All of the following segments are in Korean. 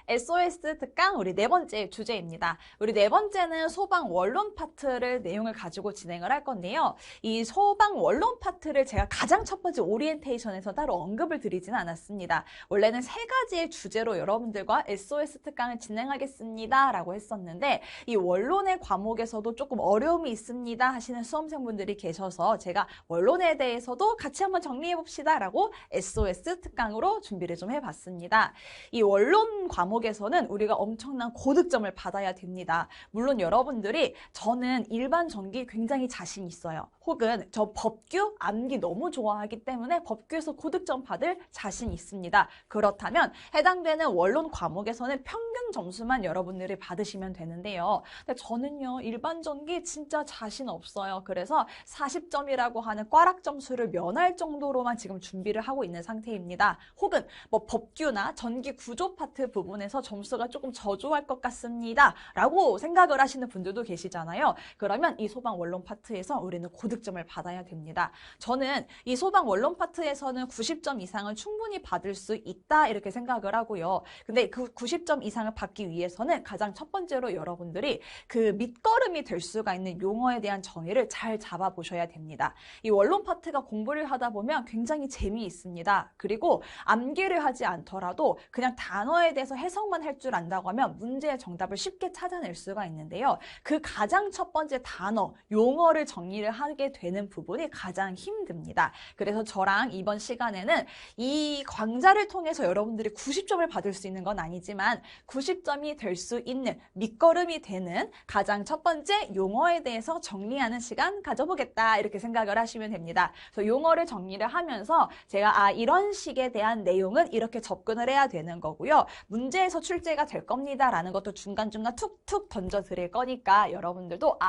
SOS 특강 우리 네 번째 주제입니다. 우리 네 번째는 소방 원론 파트를 내용을 가지고 진행을 할 건데요. 이 소방 원론 파트를 제가 가장 첫 번째 오리엔테이션에서 따로 언급을 드리지는 않았습니다. 원래는 세 가지의 주제로 여러분들과 SOS 특강을 진행하겠습니다 라고 했었는데 이 원론의 과목에서도 조금 어려움이 있습니다 하시는 수험생분들이 계셔서 제가 원론에 대해서도 같이 한번 정리해봅시다 라고 SOS 특강으로 준비를 좀 해봤습니다. 이 원론 과목에서는 우리가 엄청난 고득점을 받아야 됩니다. 물론 여러분들이 저는 일반 전기 굉장히 자신 있어요. 혹은 저 법규, 암기 너무 좋아하기 때문에 법규에서 고득점 받을 자신 있습니다. 그렇다면 해당되는 원론 과목에서는 평균 점수만 여러분들이 받으시면 되는데요. 근데 저는요, 일반 전기 진짜 자신 없어요. 그래서 40점이라고 하는 꽈락 점수를 면할 정도로만 지금 준비를 하고 있는 상태입니다. 혹은 뭐 법규나 전기 구조 파트 부분에서 점수가 조금 저조할 것 같습니다. 라고 생각을 하시는 분들도 계시잖아요. 그러면 이 소방 원론 파트에서 우리는 고득점을 받아야 됩니다. 저는 이 소방 원론 파트에서는 90점 이상은 충분히 받을 수 있다 이렇게 생각을 하고요. 근데 그 90점 이상을 받기 위해서는 가장 첫 번째로 여러분들이 그 밑거름이 될 수가 있는 용어에 대한 정의를 잘 잡아보셔야 됩니다. 이 원론 파트가 공부를 하다 보면 굉장히 재미있습니다. 그리고 암기를 하지 않더라도 그냥 단어에 대해서 해석만 할 줄 안다고 하면 문제의 정답을 쉽게 찾아낼 수가 있는데요. 그 가장 첫 번째 단어, 용어를 정리를 하게 되는 부분이 가장 힘듭니다. 그래서 저랑 이번 시간에는 이 강좌를 통해서 여러분들이 90점을 받을 수 있는 건 아니지만 90점이 될 수 있는 밑거름이 되는 가장 첫 번째 용어에 대해서 정리하는 시간 가져보겠다 이렇게 생각을 하시면 됩니다. 그래서 용어를 정리를 하면서 제가 이런 식에 대한 내용은 이렇게 접근을 해야 되는 거고요. 문제에서 출제가 될 겁니다 라는 것도 중간중간 툭툭 던져 드릴 거니까 여러분들도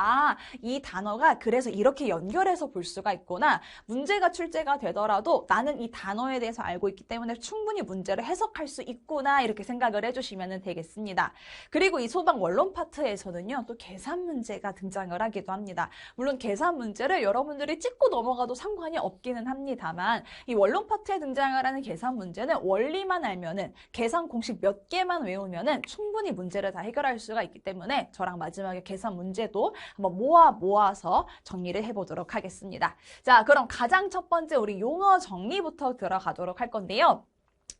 이 단어가 그래서 이렇게 연결해서 볼 수가 있구나. 문제가 출제가 되더라도 나는 이 단어에 대해서 알고 있기 때문에 충분히 문제를 해석할 수 있구나 이렇게 생각을 해주시면 되겠습니다. 그리고 이 소방 원론 파트에서는요. 또 계산 문제가 등장을 하기도 합니다. 물론 계산 문제를 여러분들이 찍고 넘어가도 상관이 없기는 합니다만 이 원론 파트에 등장을 하는 계산 문제는 원리만 알면은 계산 공식 몇 개만 외우면은 충분히 문제를 다 해결할 수가 있기 때문에 저랑 마지막에 계산 문제도 한번 모아서 정리를 해보도록 하겠습니다. 자, 그럼 가장 첫 번째 우리 용어 정리부터 들어가도록 할 건데요.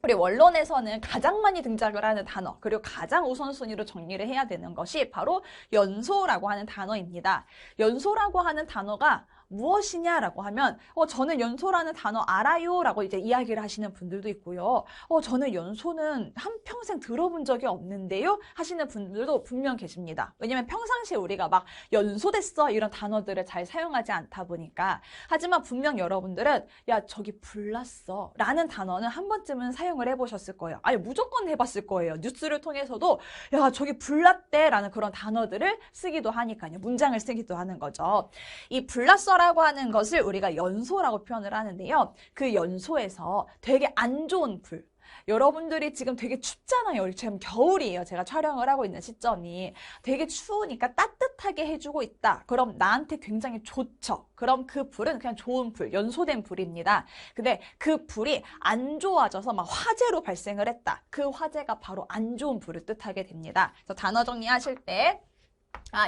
우리 원론에서는 가장 많이 등장을 하는 단어 그리고 가장 우선순위로 정리를 해야 되는 것이 바로 연소라고 하는 단어입니다. 연소라고 하는 단어가 무엇이냐라고 하면 저는 연소라는 단어 알아요 라고 이제 이야기를 하시는 분들도 있고요. 저는 연소는 한평생 들어본 적이 없는데요 하시는 분들도 분명 계십니다. 왜냐면 평상시에 우리가 막 연소됐어 이런 단어들을 잘 사용하지 않다 보니까. 하지만 분명 여러분들은 야 저기 불났어 라는 단어는 한 번쯤은 사용을 해보셨을 거예요. 아니 무조건 해봤을 거예요. 뉴스를 통해서도 야 저기 불났대 라는 그런 단어들을 쓰기도 하니까요. 문장을 쓰기도 하는 거죠. 이 불났어 라고 하는 것을 우리가 연소라고 표현을 하는데요. 그 연소에서 되게 안 좋은 불. 여러분들이 지금 되게 춥잖아요. 지금 겨울이에요. 제가 촬영을 하고 있는 시점이. 되게 추우니까 따뜻하게 해주고 있다. 그럼 나한테 굉장히 좋죠. 그럼 그 불은 그냥 좋은 불, 연소된 불입니다. 근데 그 불이 안 좋아져서 막 화재로 발생을 했다. 그 화재가 바로 안 좋은 불을 뜻하게 됩니다. 그래서 단어 정리하실 때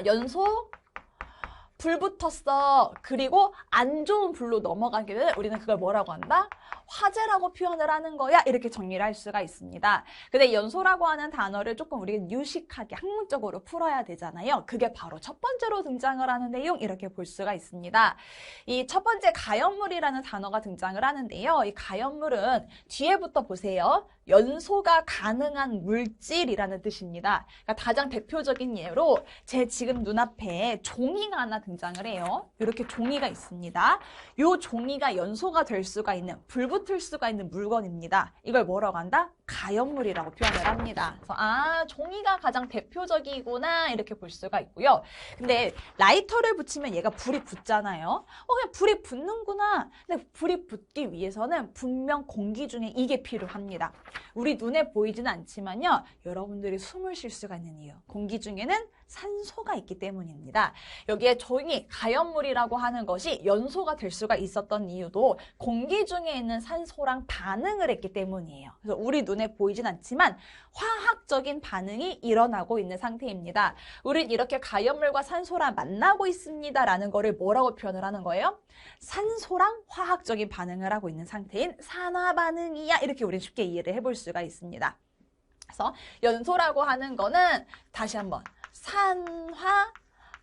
연소 불 붙었어. 그리고 안 좋은 불로 넘어가게 되면 우리는 그걸 뭐라고 한다? 화재라고 표현을 하는 거야. 이렇게 정리를 할 수가 있습니다. 근데 연소라고 하는 단어를 조금 우리가 유식하게 학문적으로 풀어야 되잖아요. 그게 바로 첫 번째로 등장을 하는 내용 이렇게 볼 수가 있습니다. 이 첫 번째 가연물이라는 단어가 등장을 하는데요. 이 가연물은 뒤에부터 보세요. 연소가 가능한 물질이라는 뜻입니다. 그러니까 가장 대표적인 예로 제 지금 눈앞에 종이가 하나 등장을 해요. 이렇게 종이가 있습니다. 이 종이가 연소가 될 수가 있는, 불 붙을 수가 있는 물건입니다. 이걸 뭐라고 한다? 가연물이라고 표현을 합니다. 그래서 종이가 가장 대표적이구나 이렇게 볼 수가 있고요. 근데 라이터를 붙이면 얘가 불이 붙잖아요. 그냥 불이 붙는구나. 근데 불이 붙기 위해서는 분명 공기 중에 이게 필요합니다. 우리 눈에 보이지는 않지만요. 여러분들이 숨을 쉴 수가 있는 이유. 공기 중에는 산소가 있기 때문입니다. 여기에 종이, 가연물이라고 하는 것이 연소가 될 수가 있었던 이유도 공기 중에 있는 산소랑 반응을 했기 때문이에요. 그래서 우리 눈에 보이진 않지만 화학적인 반응이 일어나고 있는 상태입니다. 우린 이렇게 가연물과 산소랑 만나고 있습니다라는 거를 뭐라고 표현을 하는 거예요? 산소랑 화학적인 반응을 하고 있는 상태인 산화 반응이야. 이렇게 우린 쉽게 이해를 해볼 수가 있습니다. 그래서 연소라고 하는 거는 다시 한번 산화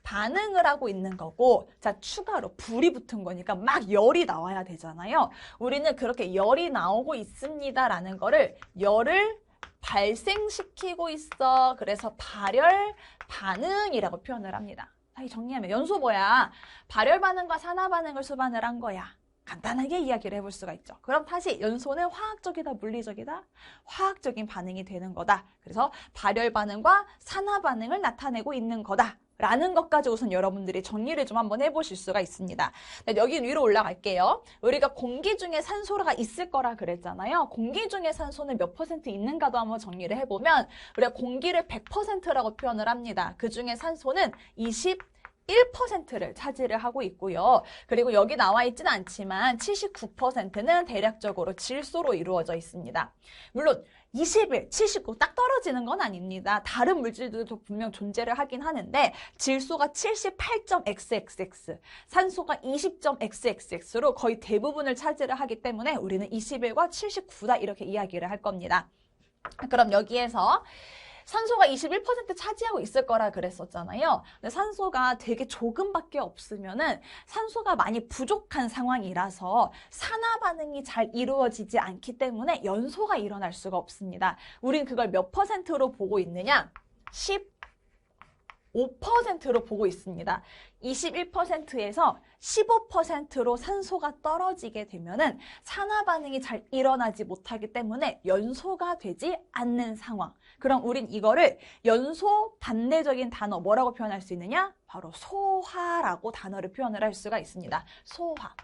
반응을 하고 있는 거고, 자, 추가로 불이 붙은 거니까 막 열이 나와야 되잖아요. 우리는 그렇게 열이 나오고 있습니다라는 거를 열을 발생시키고 있어. 그래서 발열 반응이라고 표현을 합니다. 다시 정리하면 연소 뭐야? 발열 반응과 산화 반응을 수반을 한 거야. 간단하게 이야기를 해볼 수가 있죠. 그럼 다시 연소는 화학적이다, 물리적이다? 화학적인 반응이 되는 거다. 그래서 발열 반응과 산화 반응을 나타내고 있는 거다. 라는 것까지 우선 여러분들이 정리를 좀 한번 해보실 수가 있습니다. 여기 위로 올라갈게요. 우리가 공기 중에 산소가 있을 거라 그랬잖아요. 공기 중에 산소는 몇 퍼센트 있는가도 한번 정리를 해보면 우리가 공기를 100%라고 표현을 합니다. 그 중에 산소는 1%를 차지를 하고 있고요. 그리고 여기 나와 있지는 않지만 79%는 대략적으로 질소로 이루어져 있습니다. 물론 21, 79 딱 떨어지는 건 아닙니다. 다른 물질들도 분명 존재를 하긴 하는데 질소가 78.xxx, 산소가 20.xxx로 거의 대부분을 차지를 하기 때문에 우리는 21과 79다 이렇게 이야기를 할 겁니다. 그럼 여기에서 산소가 21% 차지하고 있을 거라 그랬었잖아요. 근데 산소가 되게 조금밖에 없으면은 산소가 많이 부족한 상황이라서 산화 반응이 잘 이루어지지 않기 때문에 연소가 일어날 수가 없습니다. 우린 그걸 몇 퍼센트로 보고 있느냐? 15%로 보고 있습니다. 21%에서 15%로 산소가 떨어지게 되면은 산화 반응이 잘 일어나지 못하기 때문에 연소가 되지 않는 상황. 그럼 우린 이거를 연소 반대적인 단어 뭐라고 표현할 수 있느냐? 바로 소화라고 단어를 표현을 할 수가 있습니다. 소화.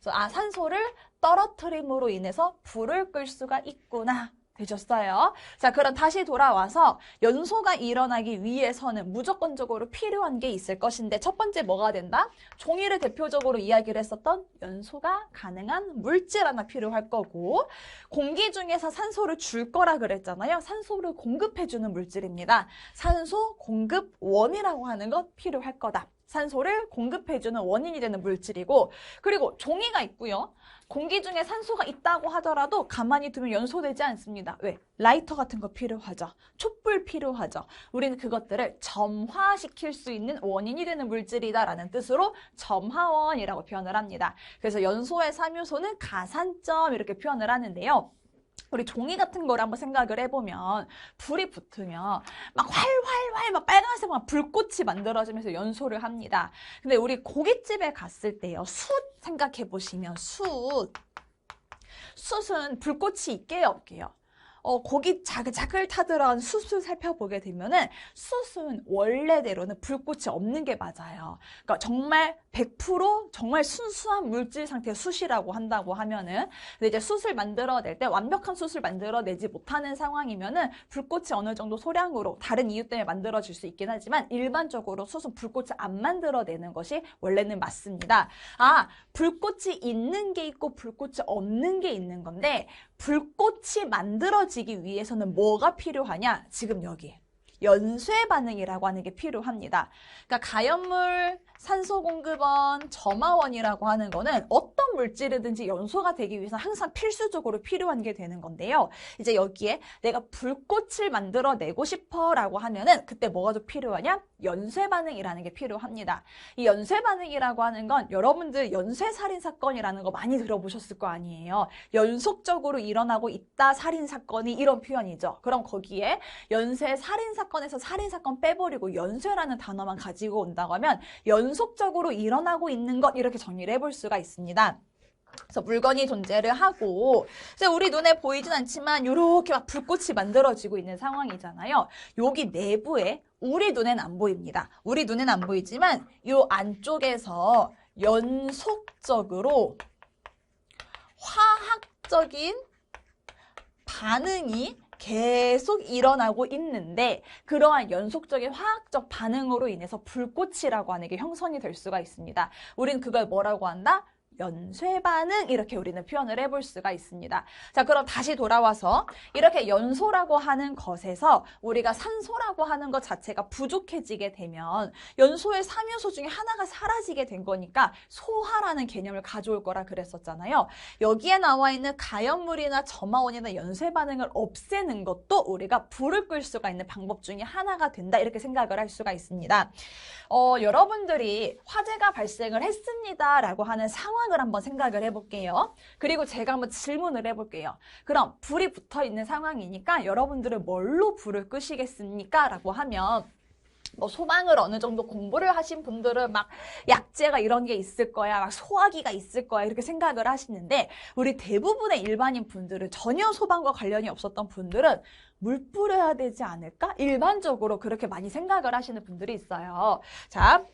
그래서 산소를 떨어뜨림으로 인해서 불을 끌 수가 있구나. 되셨어요? 자, 그럼 다시 돌아와서 연소가 일어나기 위해서는 무조건적으로 필요한 게 있을 것인데 첫 번째 뭐가 된다? 종이를 대표적으로 이야기를 했었던 연소가 가능한 물질 하나 필요할 거고 공기 중에서 산소를 줄 거라 그랬잖아요. 산소를 공급해주는 물질입니다. 산소 공급원이라고 하는 것 필요할 거다. 산소를 공급해주는 원인이 되는 물질이고 그리고 종이가 있고요. 공기 중에 산소가 있다고 하더라도 가만히 두면 연소되지 않습니다. 왜? 라이터 같은 거 필요하죠. 촛불 필요하죠. 우리는 그것들을 점화시킬 수 있는 원인이 되는 물질이다라는 뜻으로 점화원이라고 표현을 합니다. 그래서 연소의 3요소는 가산점 이렇게 표현을 하는데요. 우리 종이 같은 걸 한번 생각을 해보면 불이 붙으면 막 활활활 막 빨간색 막 불꽃이 만들어지면서 연소를 합니다. 근데 우리 고깃집에 갔을 때요. 숯 생각해 보시면 숯은 불꽃이 있게요, 없게요? 고기 자글자글 타들어간 숯을 살펴보게 되면은 숯은 원래대로는 불꽃이 없는 게 맞아요. 그러니까 정말 100% 정말 순수한 물질 상태의 숯이라고 한다고 하면은 근데 이제 숯을 만들어낼 때 완벽한 숯을 만들어내지 못하는 상황이면은 불꽃이 어느 정도 소량으로 다른 이유 때문에 만들어질 수 있긴 하지만 일반적으로 숯은 불꽃을 안 만들어내는 것이 원래는 맞습니다. 불꽃이 있는 게 있고 불꽃이 없는 게 있는 건데 불꽃이 만들어지기 위해서는 뭐가 필요하냐? 지금 여기 연쇄 반응이라고 하는 게 필요합니다. 그러니까 가연물, 산소공급원, 점화원이라고 하는 거는 어떤 물질이든지 연소가 되기 위해서 항상 필수적으로 필요한 게 되는 건데요. 이제 여기에 내가 불꽃을 만들어내고 싶어 라고 하면은 그때 뭐가 더 필요하냐? 연쇄 반응이라는 게 필요합니다. 이 연쇄 반응이라고 하는 건 여러분들 연쇄 살인 사건이라는 거 많이 들어보셨을 거 아니에요. 연속적으로 일어나고 있다 살인 사건이 이런 표현이죠. 그럼 거기에 연쇄 살인 사건에서 살인 사건 빼버리고 연쇄라는 단어만 가지고 온다고 하면 연속적으로 일어나고 있는 것 이렇게 정리를 해볼 수가 있습니다. 그래서 물건이 존재를 하고 그래서 우리 눈에 보이진 않지만 이렇게 막 불꽃이 만들어지고 있는 상황이잖아요. 여기 내부에 우리 눈엔 안 보입니다. 우리 눈엔 안 보이지만 이 안쪽에서 연속적으로 화학적인 반응이 계속 일어나고 있는데 그러한 연속적인 화학적 반응으로 인해서 불꽃이라고 하는 게 형성이 될 수가 있습니다. 우리는 그걸 뭐라고 한다? 연쇄 반응 이렇게 우리는 표현을 해볼 수가 있습니다. 자, 그럼 다시 돌아와서 이렇게 연소라고 하는 것에서 우리가 산소라고 하는 것 자체가 부족해지게 되면 연소의 3요소 중에 하나가 사라지게 된 거니까 소화라는 개념을 가져올 거라 그랬었잖아요. 여기에 나와 있는 가연물이나 점화원이나 연쇄 반응을 없애는 것도 우리가 불을 끌 수가 있는 방법 중에 하나가 된다 이렇게 생각을 할 수가 있습니다. 여러분들이 화재가 발생을 했습니다 라고 하는 상황을 한번 생각을 해볼게요. 그리고 제가 한번 질문을 해볼게요. 그럼 불이 붙어 있는 상황이니까 여러분들은 뭘로 불을 끄시겠습니까? 라고 하면 뭐 소방을 어느 정도 공부를 하신 분들은 막 약재가 이런 게 있을 거야, 막 소화기가 있을 거야 이렇게 생각을 하시는데 우리 대부분의 일반인 분들은 전혀 소방과 관련이 없었던 분들은 물 뿌려야 되지 않을까? 일반적으로 그렇게 많이 생각을 하시는 분들이 있어요. 자,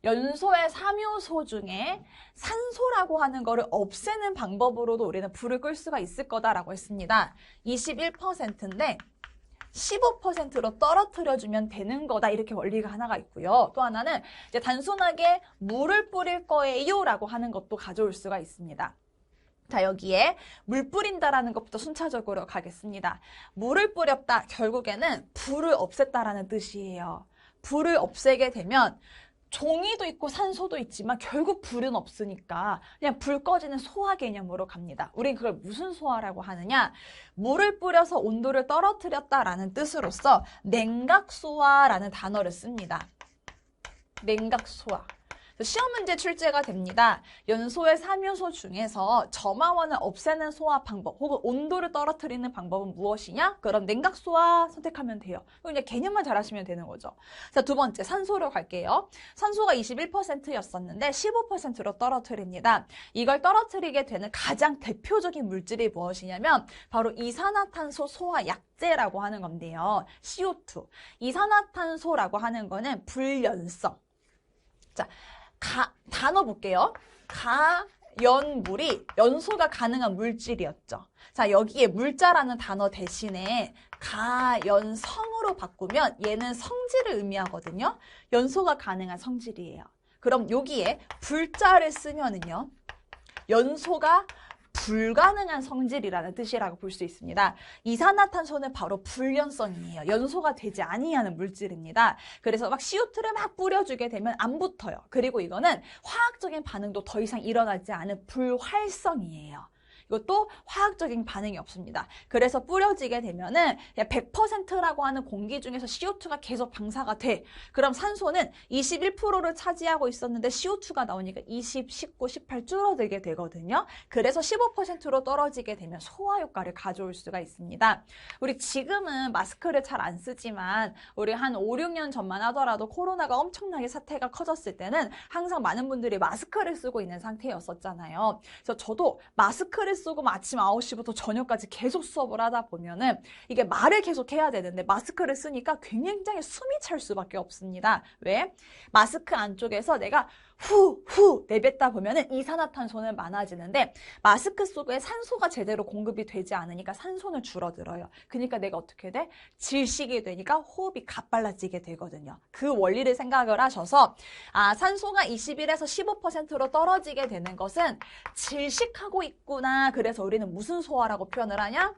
연소의 3요소 중에 산소라고 하는 거를 없애는 방법으로도 우리는 불을 끌 수가 있을 거다라고 했습니다. 21%인데 15%로 떨어뜨려주면 되는 거다 이렇게 원리가 하나가 있고요. 또 하나는 이제 단순하게 물을 뿌릴 거예요 라고 하는 것도 가져올 수가 있습니다. 자, 여기에 물 뿌린다라는 것부터 순차적으로 가겠습니다. 물을 뿌렸다 결국에는 불을 없앴다라는 뜻이에요. 불을 없애게 되면 종이도 있고 산소도 있지만 결국 불은 없으니까 그냥 불 꺼지는 소화 개념으로 갑니다. 우린 그걸 무슨 소화라고 하느냐? 물을 뿌려서 온도를 떨어뜨렸다라는 뜻으로서 냉각소화라는 단어를 씁니다. 냉각소화. 시험 문제 출제가 됩니다. 연소의 3요소 중에서 점화원을 없애는 소화 방법 혹은 온도를 떨어뜨리는 방법은 무엇이냐? 그럼 냉각소화 선택하면 돼요. 그냥 개념만 잘하시면 되는 거죠. 자, 두 번째 산소로 갈게요. 산소가 21%였었는데 15%로 떨어뜨립니다. 이걸 떨어뜨리게 되는 가장 대표적인 물질이 무엇이냐면 바로 이산화탄소 소화 약재라고 하는 건데요. CO2. 이산화탄소라고 하는 거는 불연성. 자, 단어 볼게요. 가연물이 연소가 가능한 물질이었죠. 자, 여기에 물자라는 단어 대신에 가연성으로 바꾸면 얘는 성질을 의미하거든요. 연소가 가능한 성질이에요. 그럼 여기에 불자를 쓰면은요. 연소가 불가능한 성질이라는 뜻이라고 볼 수 있습니다. 이산화탄소는 바로 불연성이에요. 연소가 되지 아니하는 물질입니다. 그래서 막 CO2를 막 뿌려주게 되면 안 붙어요. 그리고 이거는 화학적인 반응도 더 이상 일어나지 않은 불활성이에요. 이것도 화학적인 반응이 없습니다. 그래서 뿌려지게 되면은 100%라고 하는 공기 중에서 CO2가 계속 방사가 돼. 그럼 산소는 21%를 차지하고 있었는데 CO2가 나오니까 20, 19, 18 줄어들게 되거든요. 그래서 15%로 떨어지게 되면 소화 효과를 가져올 수가 있습니다. 우리 지금은 마스크를 잘 안 쓰지만 우리 한 5, 6년 전만 하더라도 코로나가 엄청나게 사태가 커졌을 때는 항상 많은 분들이 마스크를 쓰고 있는 상태였었잖아요. 그래서 저도 마스크를 쓰고 아침 9시부터 저녁까지 계속 수업을 하다 보면은 이게 말을 계속 해야 되는데 마스크를 쓰니까 굉장히 숨이 찰 수밖에 없습니다. 왜? 마스크 안쪽에서 내가 후 내뱉다 보면은 이산화탄소는 많아지는데 마스크 속에 산소가 제대로 공급이 되지 않으니까 산소는 줄어들어요. 그러니까 내가 어떻게 돼? 질식이 되니까 호흡이 가빨라지게 되거든요. 그 원리를 생각을 하셔서 산소가 21에서 15%로 떨어지게 되는 것은 질식하고 있구나. 그래서 우리는 무슨 소화라고 표현을 하냐?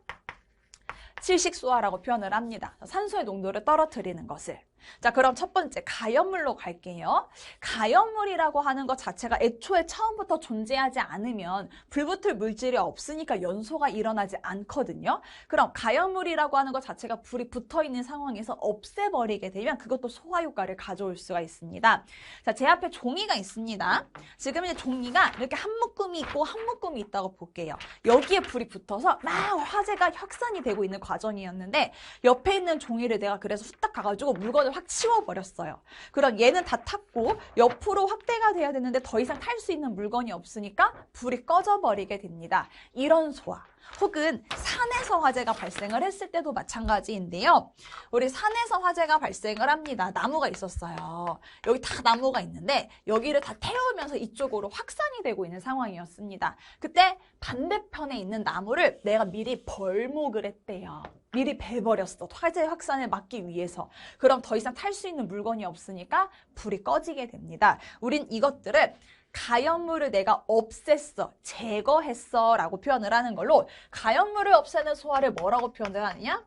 질식소화라고 표현을 합니다. 산소의 농도를 떨어뜨리는 것을. 자, 그럼 첫 번째 가연물로 갈게요. 가연물이라고 하는 것 자체가 애초에 처음부터 존재하지 않으면 불붙을 물질이 없으니까 연소가 일어나지 않거든요. 그럼 가연물이라고 하는 것 자체가 불이 붙어있는 상황에서 없애버리게 되면 그것도 소화 효과를 가져올 수가 있습니다. 자, 제 앞에 종이가 있습니다. 지금 이제 종이가 이렇게 한 묶음이 있고 한 묶음이 있다고 볼게요. 여기에 불이 붙어서 막 화재가 확산이 되고 있는 과정이었는데 옆에 있는 종이를 내가 그래서 후딱 가가지고 물건을 확 치워버렸어요. 그럼 얘는 다 탔고 옆으로 확대가 돼야 되는데 더 이상 탈 수 있는 물건이 없으니까 불이 꺼져버리게 됩니다. 이런 소화. 혹은 산에서 화재가 발생을 했을 때도 마찬가지인데요. 우리 산에서 화재가 발생을 합니다. 나무가 있었어요. 여기 다 나무가 있는데 여기를 다 태우면서 이쪽으로 확산이 되고 있는 상황이었습니다. 그때 반대편에 있는 나무를 내가 미리 벌목을 했대요. 미리 베버렸어. 화재 확산을 막기 위해서. 그럼 더 이상 탈 수 있는 물건이 없으니까 불이 꺼지게 됩니다. 우린 이것들을 가연물을 내가 없앴어, 제거했어 라고 표현을 하는 걸로 가연물을 없애는 소화를 뭐라고 표현을 하느냐?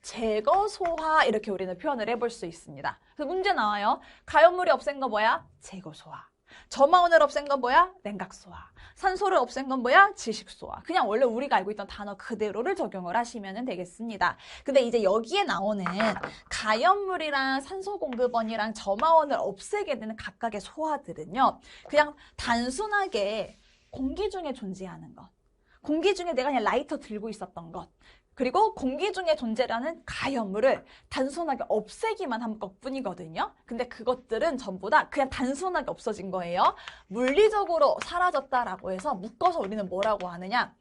제거소화 이렇게 우리는 표현을 해볼 수 있습니다. 그래서 문제 나와요. 가연물이 없앤 거 뭐야? 제거소화. 점화원을 없앤 건 뭐야? 냉각소화. 산소를 없앤 건 뭐야? 질식소화. 그냥 원래 우리가 알고 있던 단어 그대로를 적용을 하시면 되겠습니다. 근데 이제 여기에 나오는 가연물이랑 산소공급원이랑 점화원을 없애게 되는 각각의 소화들은요. 그냥 단순하게 공기 중에 존재하는 것. 공기 중에 내가 그냥 라이터 들고 있었던 것. 그리고 공기 중에 존재하는 가연물을 단순하게 없애기만 한 것뿐이거든요. 근데 그것들은 전부 다 그냥 단순하게 없어진 거예요. 물리적으로 사라졌다라고 해서 묶어서 우리는 뭐라고 하느냐?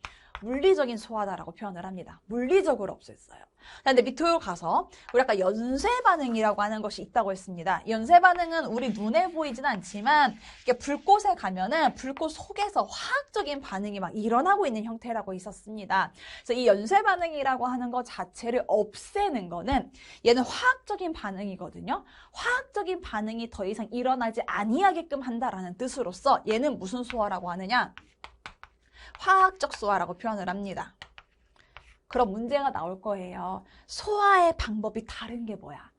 물리적인 소화다라고 표현을 합니다. 물리적으로 없앴어요. 근데 밑으로 가서 우리 아까 연쇄 반응이라고 하는 것이 있다고 했습니다. 연쇄 반응은 우리 눈에 보이지는 않지만 이게 불꽃에 가면은 불꽃 속에서 화학적인 반응이 막 일어나고 있는 형태라고 있었습니다. 그래서 이 연쇄 반응이라고 하는 것 자체를 없애는 거는 얘는 화학적인 반응이거든요. 화학적인 반응이 더 이상 일어나지 아니하게끔 한다라는 뜻으로서 얘는 무슨 소화라고 하느냐? 화학적 소화라고 표현을 합니다. 그럼 문제가 나올 거예요. 소화의 방법이 다른 게 뭐야?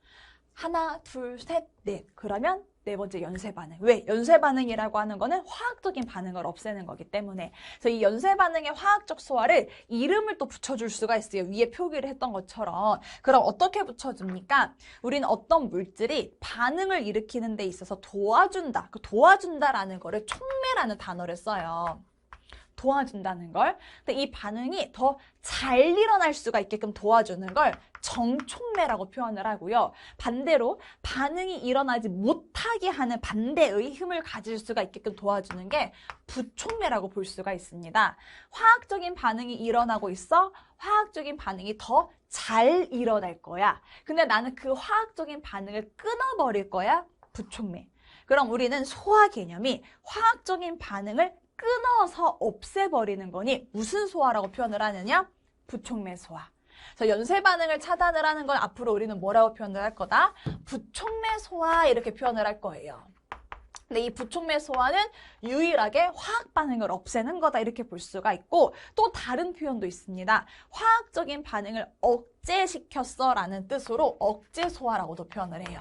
하나, 둘, 셋, 넷. 그러면 네 번째 연쇄 반응. 왜? 연쇄 반응이라고 하는 거는 화학적인 반응을 없애는 거기 때문에. 그래서 이 연쇄 반응의 화학적 소화를 이름을 또 붙여줄 수가 있어요. 위에 표기를 했던 것처럼. 그럼 어떻게 붙여줍니까? 우리는 어떤 물질이 반응을 일으키는 데 있어서 도와준다. 그 도와준다라는 거를 촉매라는 단어를 써요. 도와준다는 걸. 근데 이 반응이 더 잘 일어날 수가 있게끔 도와주는 걸 정촉매라고 표현을 하고요. 반대로 반응이 일어나지 못하게 하는 반대의 힘을 가질 수가 있게끔 도와주는 게 부촉매라고 볼 수가 있습니다. 화학적인 반응이 일어나고 있어. 화학적인 반응이 더 잘 일어날 거야. 근데 나는 그 화학적인 반응을 끊어버릴 거야. 부촉매. 그럼 우리는 소화 개념이 화학적인 반응을 끊어서 없애버리는 거니 무슨 소화라고 표현을 하느냐? 부촉매 소화. 그래서 연쇄 반응을 차단을 하는 걸 앞으로 우리는 뭐라고 표현을 할 거다? 부촉매 소화 이렇게 표현을 할 거예요. 근데 이 부촉매 소화는 유일하게 화학 반응을 없애는 거다 이렇게 볼 수가 있고 또 다른 표현도 있습니다. 화학적인 반응을 억제시켰어 라는 뜻으로 억제 소화라고도 표현을 해요.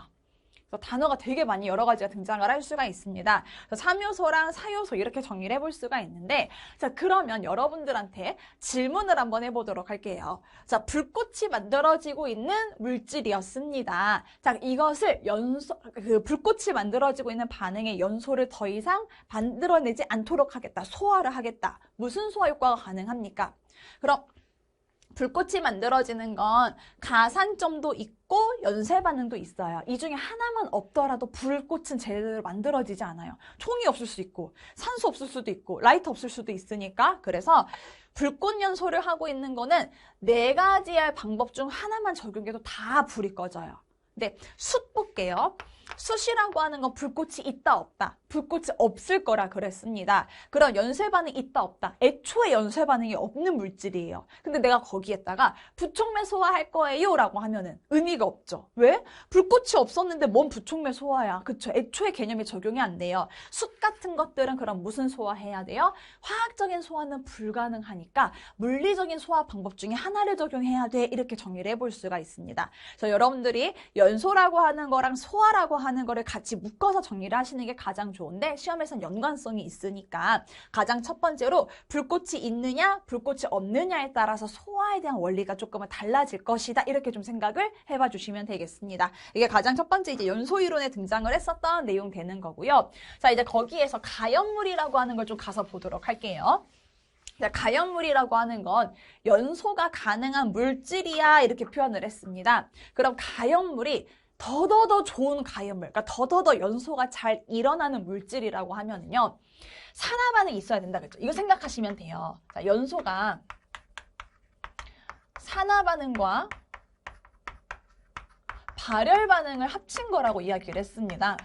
단어가 되게 많이 여러 가지가 등장을 할 수가 있습니다. 3요소랑 4요소 이렇게 정리를 해볼 수가 있는데 자 그러면 여러분들한테 질문을 한번 해보도록 할게요. 자 불꽃이 만들어지고 있는 물질이었습니다. 자 이것을 불꽃이 만들어지고 있는 반응의 연소를 더 이상 만들어내지 않도록 하겠다. 소화를 하겠다. 무슨 소화 효과가 가능합니까? 그럼 불꽃이 만들어지는 건 가산점도 있고 연쇄 반응도 있어요. 이 중에 하나만 없더라도 불꽃은 제대로 만들어지지 않아요. 총이 없을 수 있고 산소 없을 수도 있고 라이터 없을 수도 있으니까 그래서 불꽃 연소를 하고 있는 거는 4가지의 방법 중 하나만 적용해도 다 불이 꺼져요. 근데 숯 볼게요. 숯이라고 하는 건 불꽃이 있다 없다. 불꽃이 없을 거라 그랬습니다. 그럼 연쇄 반응이 있다 없다. 애초에 연쇄 반응이 없는 물질이에요. 근데 내가 거기에다가 부촉매 소화할 거예요 라고 하면은 의미가 없죠. 왜? 불꽃이 없었는데 뭔 부촉매 소화야. 그쵸? 애초에 개념이 적용이 안 돼요. 숯 같은 것들은 그럼 무슨 소화해야 돼요? 화학적인 소화는 불가능하니까 물리적인 소화 방법 중에 하나를 적용해야 돼. 이렇게 정리를 해볼 수가 있습니다. 그래서 여러분들이 연소라고 하는 거랑 소화라고 하는 거를 같이 묶어서 정리를 하시는 게 가장 좋은데 시험에서는 연관성이 있으니까 가장 첫 번째로 불꽃이 있느냐 불꽃이 없느냐에 따라서 소화에 대한 원리가 조금은 달라질 것이다 이렇게 좀 생각을 해봐 주시면 되겠습니다. 이게 가장 첫 번째 이제 연소이론에 등장을 했었던 내용 되는 거고요. 자 이제 거기에서 가연물이라고 하는 걸 좀 가서 보도록 할게요. 가연물이라고 하는 건 연소가 가능한 물질이야 이렇게 표현을 했습니다. 그럼 가연물이 더더더 좋은 가연물, 그러니까 더더더 연소가 잘 일어나는 물질이라고 하면은요. 산화 반응이 있어야 된다 그랬죠. 이거 생각하시면 돼요. 자, 연소가 산화 반응과 발열 반응을 합친 거라고 이야기를 했습니다.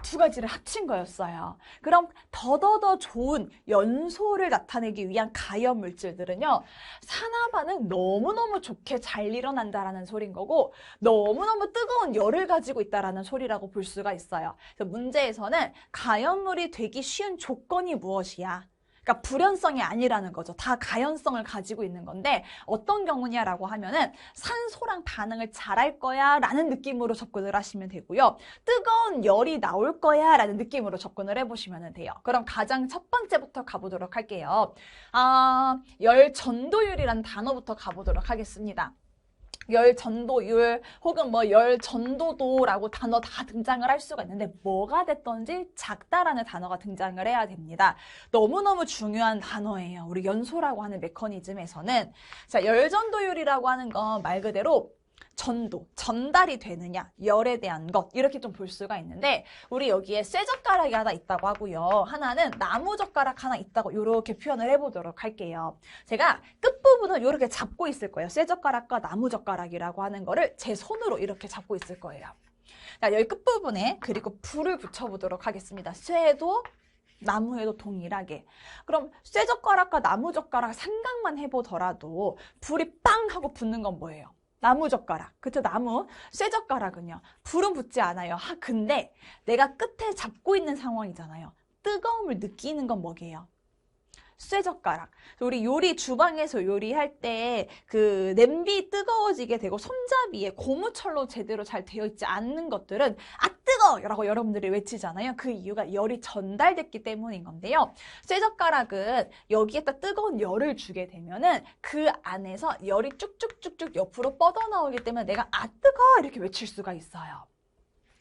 두 가지를 합친 거였어요. 그럼 더더더 좋은 연소를 나타내기 위한 가염 물질들은요, 산화 반응 너무너무 좋게 잘 일어난다라는 소린 거고, 너무너무 뜨거운 열을 가지고 있다라는 소리라고 볼 수가 있어요. 그래서 문제에서는 가염물이 되기 쉬운 조건이 무엇이야? 그러니까 불연성이 아니라는 거죠. 다 가연성을 가지고 있는 건데 어떤 경우냐라고 하면은 산소랑 반응을 잘할 거야 라는 느낌으로 접근을 하시면 되고요. 뜨거운 열이 나올 거야 라는 느낌으로 접근을 해보시면 돼요. 그럼 가장 첫 번째부터 가보도록 할게요. 열 전도율이라는 단어부터 가보도록 하겠습니다. 열 전도율 혹은 뭐 열 전도도라고 단어 다 등장을 할 수가 있는데 뭐가 됐던지 작다라는 단어가 등장을 해야 됩니다. 너무너무 중요한 단어예요. 우리 연소라고 하는 메커니즘에서는. 자, 열 전도율이라고 하는 건 말 그대로 전도, 전달이 되느냐, 열에 대한 것 이렇게 좀 볼 수가 있는데 우리 여기에 쇠젓가락이 하나 있다고 하고요. 하나는 나무젓가락 하나 있다고 이렇게 표현을 해보도록 할게요. 제가 끝부분을 이렇게 잡고 있을 거예요. 쇠젓가락과 나무젓가락이라고 하는 거를 제 손으로 이렇게 잡고 있을 거예요. 자, 여기 끝부분에 그리고 불을 붙여보도록 하겠습니다. 쇠에도 나무에도 동일하게. 그럼 쇠젓가락과 나무젓가락 생각만 해보더라도 불이 빵 하고 붙는 건 뭐예요? 나무젓가락. 그쵸? 나무. 쇠젓가락은요. 불은 붙지 않아요. 근데 내가 끝에 잡고 있는 상황이잖아요. 뜨거움을 느끼는 건 뭐게요? 쇠젓가락. 우리 요리 주방에서 요리할 때 그 냄비 뜨거워지게 되고 손잡이에 고무철로 제대로 잘 되어 있지 않는 것들은 뜨거! 라고 여러분들이 외치잖아요. 그 이유가 열이 전달됐기 때문인 건데요. 쇠젓가락은 여기에다 뜨거운 열을 주게 되면은 그 안에서 열이 쭉쭉쭉쭉 옆으로 뻗어나오기 때문에 내가 뜨거! 이렇게 외칠 수가 있어요.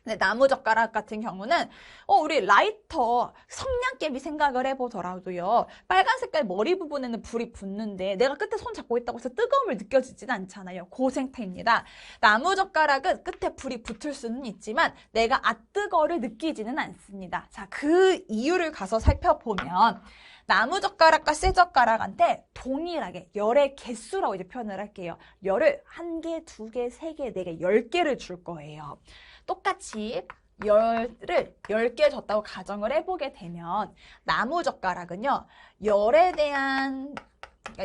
근데 나무젓가락 같은 경우는 우리 라이터 성냥개비 생각을 해보더라도요. 빨간 색깔 머리 부분에는 불이 붙는데 내가 끝에 손 잡고 있다고 해서 뜨거움을 느껴지지는 않잖아요. 그 생태입니다. 나무젓가락은 끝에 불이 붙을 수는 있지만 내가 뜨거를 느끼지는 않습니다. 자, 그 이유를 가서 살펴보면 나무젓가락과 쇠젓가락한테 동일하게 열의 개수라고 이제 표현을 할게요. 열을 1개, 2개, 3개, 4개, 10개를 줄 거예요. 똑같이 열을 10개 줬다고 가정을 해보게 되면 나무젓가락은요. 열에 대한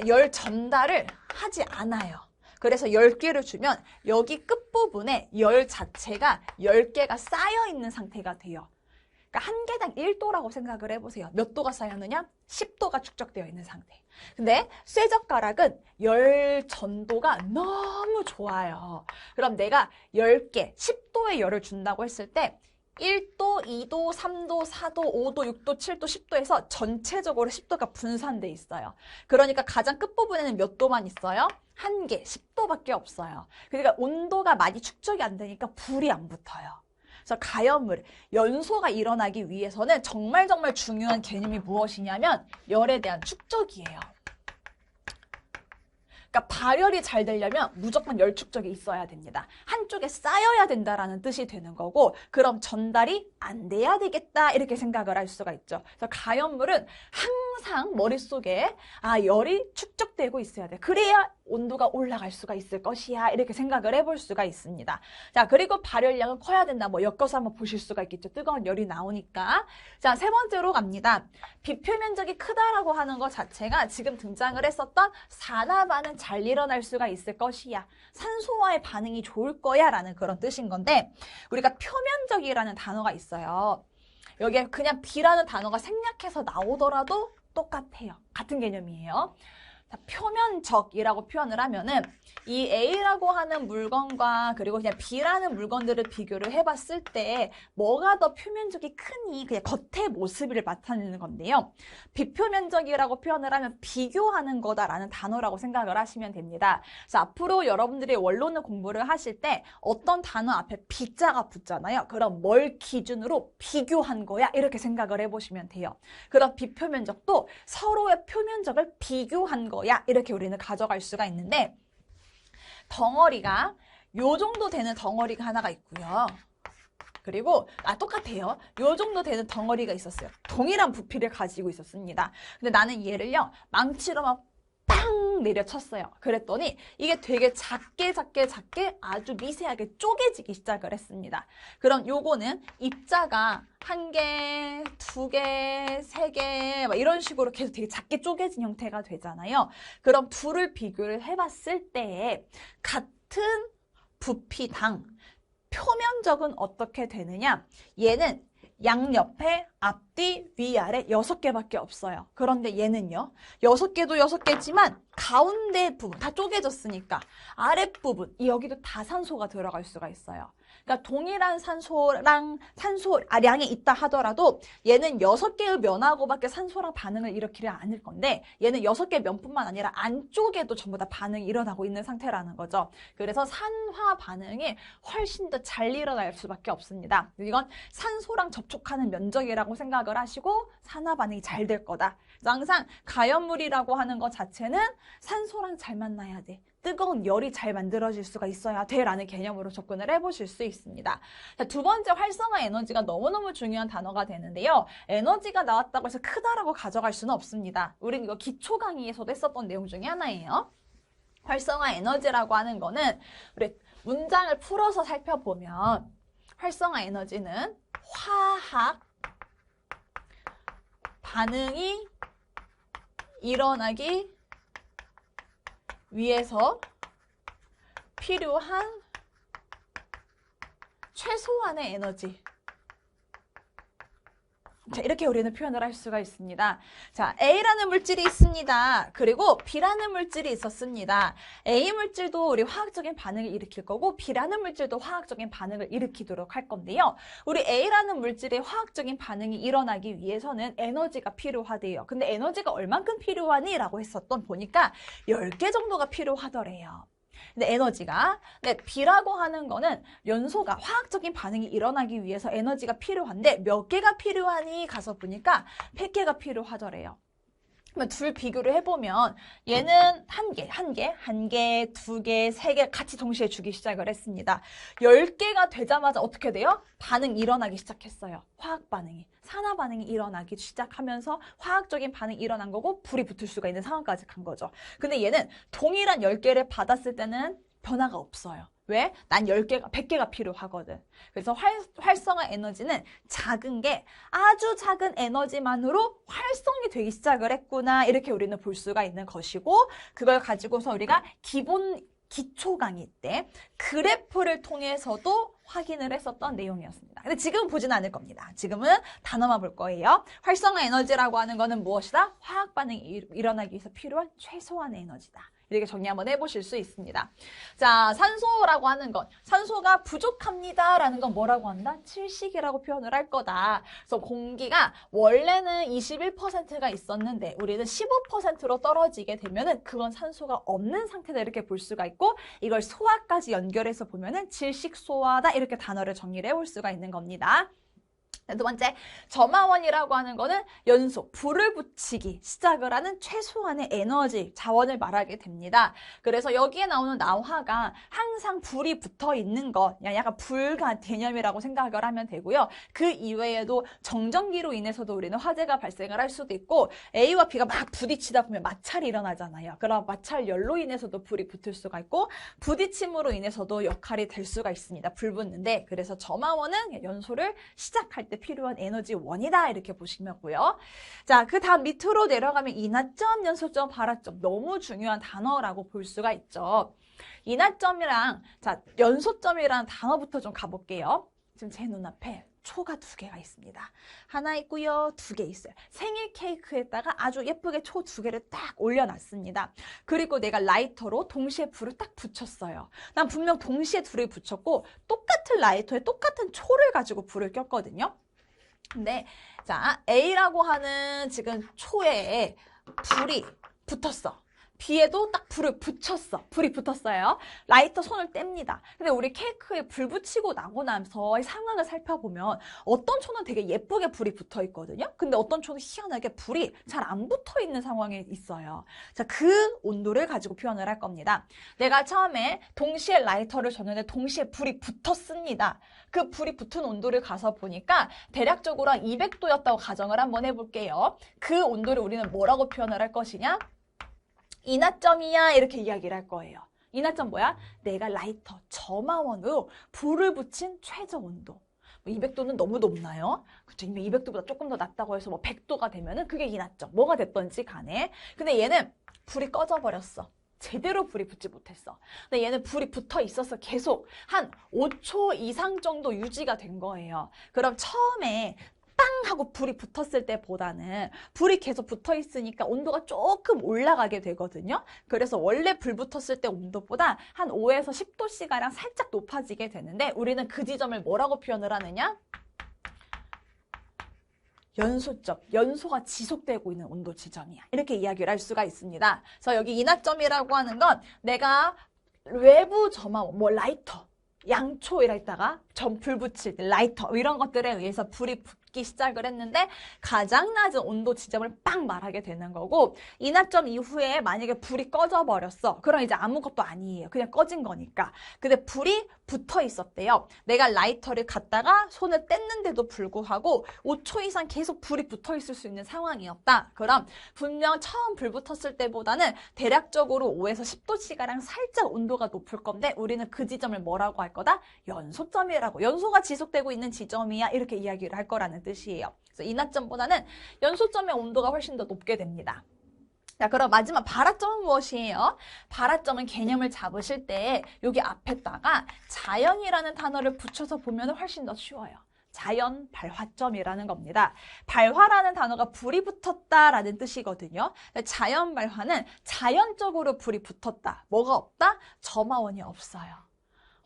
열 전달을 하지 않아요. 그래서 10개를 주면 여기 끝부분에 열 자체가 10개가 쌓여있는 상태가 돼요. 그러니까 한 개당 1도라고 생각을 해보세요. 몇 도가 쌓였느냐? 10도가 축적되어 있는 상태. 근데 쇠젓가락은 열 전도가 너무 좋아요. 그럼 내가 10개, 10도의 열을 준다고 했을 때 1도, 2도, 3도, 4도, 5도, 6도, 7도, 10도에서 전체적으로 10도가 분산돼 있어요. 그러니까 가장 끝부분에는 몇 도만 있어요? 1개, 10도밖에 없어요. 그러니까 온도가 많이 축적이 안 되니까 불이 안 붙어요. 그래서 가염물, 연소가 일어나기 위해서는 정말 중요한 개념이 무엇이냐면 열에 대한 축적이에요. 그러니까 발열이 잘 되려면 무조건 열 축적이 있어야 됩니다. 한쪽에 쌓여야 된다라는 뜻이 되는 거고 그럼 전달이 안 돼야 되겠다 이렇게 생각을 할 수가 있죠. 그래서 가염물은 항상 머릿속에 열이 축적되고 있어야 돼. 그래야 온도가 올라갈 수가 있을 것이야 이렇게 생각을 해볼 수가 있습니다. 자, 그리고 발열량은 커야 된다. 엮어서 한번 보실 수가 있겠죠. 뜨거운 열이 나오니까. 자, 세 번째로 갑니다. 비표 면적이 크다라고 하는 것 자체가 지금 등장을 했었던 산화 반응 잘 일어날 수가 있을 것이야. 산소와의 반응이 좋을 거야 라는 그런 뜻인 건데 우리가 표면적이라는 단어가 있어요. 여기에 그냥 B라는 단어가 생략해서 나오더라도 똑같아요. 같은 개념이에요. 자, 표면적이라고 표현을 하면은 이 A라고 하는 물건과 그리고 그냥 B라는 물건들을 비교를 해봤을 때 뭐가 더 표면적이 크니 그냥 겉의 모습을 나타내는 건데요. 비표면적이라고 표현을 하면 비교하는 거다라는 단어라고 생각을 하시면 됩니다. 그래서 앞으로 여러분들이 원론을 공부를 하실 때 어떤 단어 앞에 B자가 붙잖아요. 그럼 뭘 기준으로 비교한 거야? 이렇게 생각을 해보시면 돼요. 그럼 비표면적도 서로의 표면적을 비교한 거야. 이렇게 우리는 가져갈 수가 있는데 덩어리가 요 정도 되는 덩어리가 하나가 있고요. 그리고 똑같아요. 요 정도 되는 덩어리가 있었어요. 동일한 부피를 가지고 있었습니다. 근데 나는 얘를요, 망치로 막 빵 내려쳤어요. 그랬더니 이게 되게 작게 아주 미세하게 쪼개지기 시작을 했습니다. 그럼 요거는 입자가 1개, 2개, 3개 막 이런 식으로 계속 되게 작게 쪼개진 형태가 되잖아요. 그럼 둘을 비교를 해봤을 때 같은 부피당 표면적은 어떻게 되느냐? 얘는 양옆에 앞뒤 위아래 6개밖에 없어요. 그런데 얘는요. 6개도 6개지만 가운데 부분 다 쪼개졌으니까 아랫부분 여기도 다산소가 들어갈 수가 있어요. 그러니까 동일한 산소량이 있다 하더라도 얘는 6개의 면하고밖에 산소랑 반응을 일으키지 않을 건데 얘는 6개 면뿐만 아니라 안쪽에도 전부 다 반응이 일어나고 있는 상태라는 거죠. 그래서 산화 반응이 훨씬 더 잘 일어날 수밖에 없습니다. 이건 산소랑 접촉하는 면적이라고 생각을 하시고 산화 반응이 잘 될 거다. 그래서 항상 가연물이라고 하는 것 자체는 산소랑 잘 만나야 돼. 뜨거운 열이 잘 만들어질 수가 있어야 돼 라는 개념으로 접근을 해보실 수 있습니다. 자, 두 번째 활성화 에너지가 너무너무 중요한 단어가 되는데요. 에너지가 나왔다고 해서 크다라고 가져갈 수는 없습니다. 우린 이거 기초 강의에서도 했었던 내용 중에 하나예요. 활성화 에너지라고 하는 거는 우리 문장을 풀어서 살펴보면 활성화 에너지는 화학 반응이 일어나기 위해서 필요한 최소한의 에너지. 자, 이렇게 우리는 표현을 할 수가 있습니다. 자, A라는 물질이 있습니다. 그리고 B라는 물질이 있었습니다. A 물질도 우리 화학적인 반응을 일으킬 거고 B라는 물질도 화학적인 반응을 일으키도록 할 건데요. 우리 A라는 물질의 화학적인 반응이 일어나기 위해서는 에너지가 필요하대요. 근데 에너지가 얼만큼 필요하니? 라고 했었던 보니까 10개 정도가 필요하더래요. 근데 에너지가 B라고 하는 거는 연소가 화학적인 반응이 일어나기 위해서 에너지가 필요한데 몇 개가 필요하니 가서 보니까 100개가 필요하더래요. 그러면 둘 비교를 해보면 얘는 1개, 2개, 3개 같이 동시에 주기 시작을 했습니다. 10개가 되자마자 어떻게 돼요? 반응이 일어나기 시작했어요. 화학 반응이. 산화 반응이 일어나기 시작하면서 화학적인 반응이 일어난 거고 불이 붙을 수가 있는 상황까지 간 거죠. 근데 얘는 동일한 10개를 받았을 때는 변화가 없어요. 왜? 난 10개가, 100개가 필요하거든. 그래서 활성화 에너지는 작은 게 아주 작은 에너지만으로 활성이 되기 시작을 했구나. 이렇게 우리는 볼 수가 있는 것이고, 그걸 가지고서 우리가 기초 강의 때 그래프를 통해서도 확인을 했었던 내용이었습니다. 근데 지금은 보지는 않을 겁니다. 지금은 단어만 볼 거예요. 활성화 에너지라고 하는 거는 무엇이다? 화학 반응이 일어나기 위해서 필요한 최소한의 에너지다. 이렇게 정리 한번 해보실 수 있습니다. 자, 산소라고 하는 것. 산소가 부족합니다. 라는 건 뭐라고 한다? 칠식이라고 표현을 할 거다. 그래서 공기가 원래는 21%가 있었는데 우리는 15%로 떨어지게 되면은 그건 산소가 없는 상태다. 이렇게 볼 수가 있고 이걸 소화까지 연결해서 보면은 질식소화다. 이렇게 단어를 정리를 해볼 수가 있는 겁니다. 두 번째, 점화원이라고 하는 거는 연소, 불을 붙이기 시작을 하는 최소한의 에너지, 자원을 말하게 됩니다. 그래서 여기에 나오는 나화가 항상 불이 붙어 있는 것, 약간 불가 개념이라고 생각을 하면 되고요. 그 이외에도 정전기로 인해서도 우리는 화재가 발생을 할 수도 있고 A와 B가 막 부딪히다 보면 마찰이 일어나잖아요. 그럼 마찰열로 인해서도 불이 붙을 수가 있고 부딪힘으로 인해서도 역할이 될 수가 있습니다. 불 붙는데 그래서 점화원은 연소를 시작할 때 필요한 에너지원이다 이렇게 보시면고요. 자, 그 다음 밑으로 내려가면 인하점, 연소점, 발화점 너무 중요한 단어라고 볼 수가 있죠. 인하점이랑 자 연소점이라는 단어부터 좀 가볼게요. 지금 제 눈앞에 초가 2개가 있습니다. 하나 있고요. 2개 있어요. 생일 케이크에다가 아주 예쁘게 초 2개를 딱 올려놨습니다. 그리고 내가 라이터로 동시에 불을 딱 붙였어요. 난 분명 동시에 둘을 붙였고 똑같은 라이터에 똑같은 초를 가지고 불을 꼈거든요. 근데 자 A라고 하는 지금 초에 불이 붙었어. B에도 딱 불을 붙였어. 불이 붙었어요. 라이터 손을 뗍니다. 근데 우리 케이크에 불 붙이고 나고 나서 상황을 살펴보면 어떤 초는 되게 예쁘게 불이 붙어 있거든요. 근데 어떤 초는 희한하게 불이 잘 안 붙어 있는 상황에 있어요. 자, 그 온도를 가지고 표현을 할 겁니다. 내가 처음에 동시에 라이터를 줬는데 동시에 불이 붙었습니다. 그 불이 붙은 온도를 가서 보니까 대략적으로 200도였다고 가정을 한번 해볼게요. 그 온도를 우리는 뭐라고 표현을 할 것이냐? 인하점이야 이렇게 이야기를 할 거예요. 인하점 뭐야? 내가 라이터 점화원으로 불을 붙인 최저 온도. 200도는 너무 높나요? 그쵸? 200도보다 조금 더 낮다고 해서 100도가 되면은 그게 인하점. 뭐가 됐던지 간에. 근데 얘는 불이 꺼져버렸어. 제대로 불이 붙지 못했어. 근데 얘는 불이 붙어 있어서 계속 한 5초 이상 정도 유지가 된 거예요. 그럼 처음에 빵 하고 불이 붙었을 때보다는 불이 계속 붙어 있으니까 온도가 조금 올라가게 되거든요. 그래서 원래 불 붙었을 때 온도보다 한 5에서 10도씨가량 살짝 높아지게 되는데 우리는 그 지점을 뭐라고 표현을 하느냐? 연소점, 연소가 지속되고 있는 온도 지점이야. 이렇게 이야기를 할 수가 있습니다. 그래서 여기 인하점이라고 하는 건 내가 외부 점화, 라이터, 양초 이랬다가 불 붙일 때 라이터 이런 것들에 의해서 불이 붙기 시작을 했는데 가장 낮은 온도 지점을 빵 말하게 되는 거고 인하점 이후에 만약에 불이 꺼져 버렸어. 그럼 이제 아무것도 아니에요. 그냥 꺼진 거니까. 근데 불이 붙어 있었대요. 내가 라이터를 갖다가 손을 뗐는데도 불구하고 5초 이상 계속 불이 붙어 있을 수 있는 상황이었다. 그럼 분명 처음 불 붙었을 때보다는 대략적으로 5에서 10도씨가량 살짝 온도가 높을 건데 우리는 그 지점을 뭐라고 할 거다? 연소점이라고. 연소가 지속되고 있는 지점이야. 이렇게 이야기를 할 거라는 뜻이에요. 그래서 인하점보다는 연소점의 온도가 훨씬 더 높게 됩니다. 자, 그럼 마지막 발화점은 무엇이에요? 발화점은 개념을 잡으실 때 여기 앞에다가 자연이라는 단어를 붙여서 보면 훨씬 더 쉬워요. 자연 발화점이라는 겁니다. 발화라는 단어가 불이 붙었다라는 뜻이거든요. 자연 발화는 자연적으로 불이 붙었다. 뭐가 없다? 점화원이 없어요.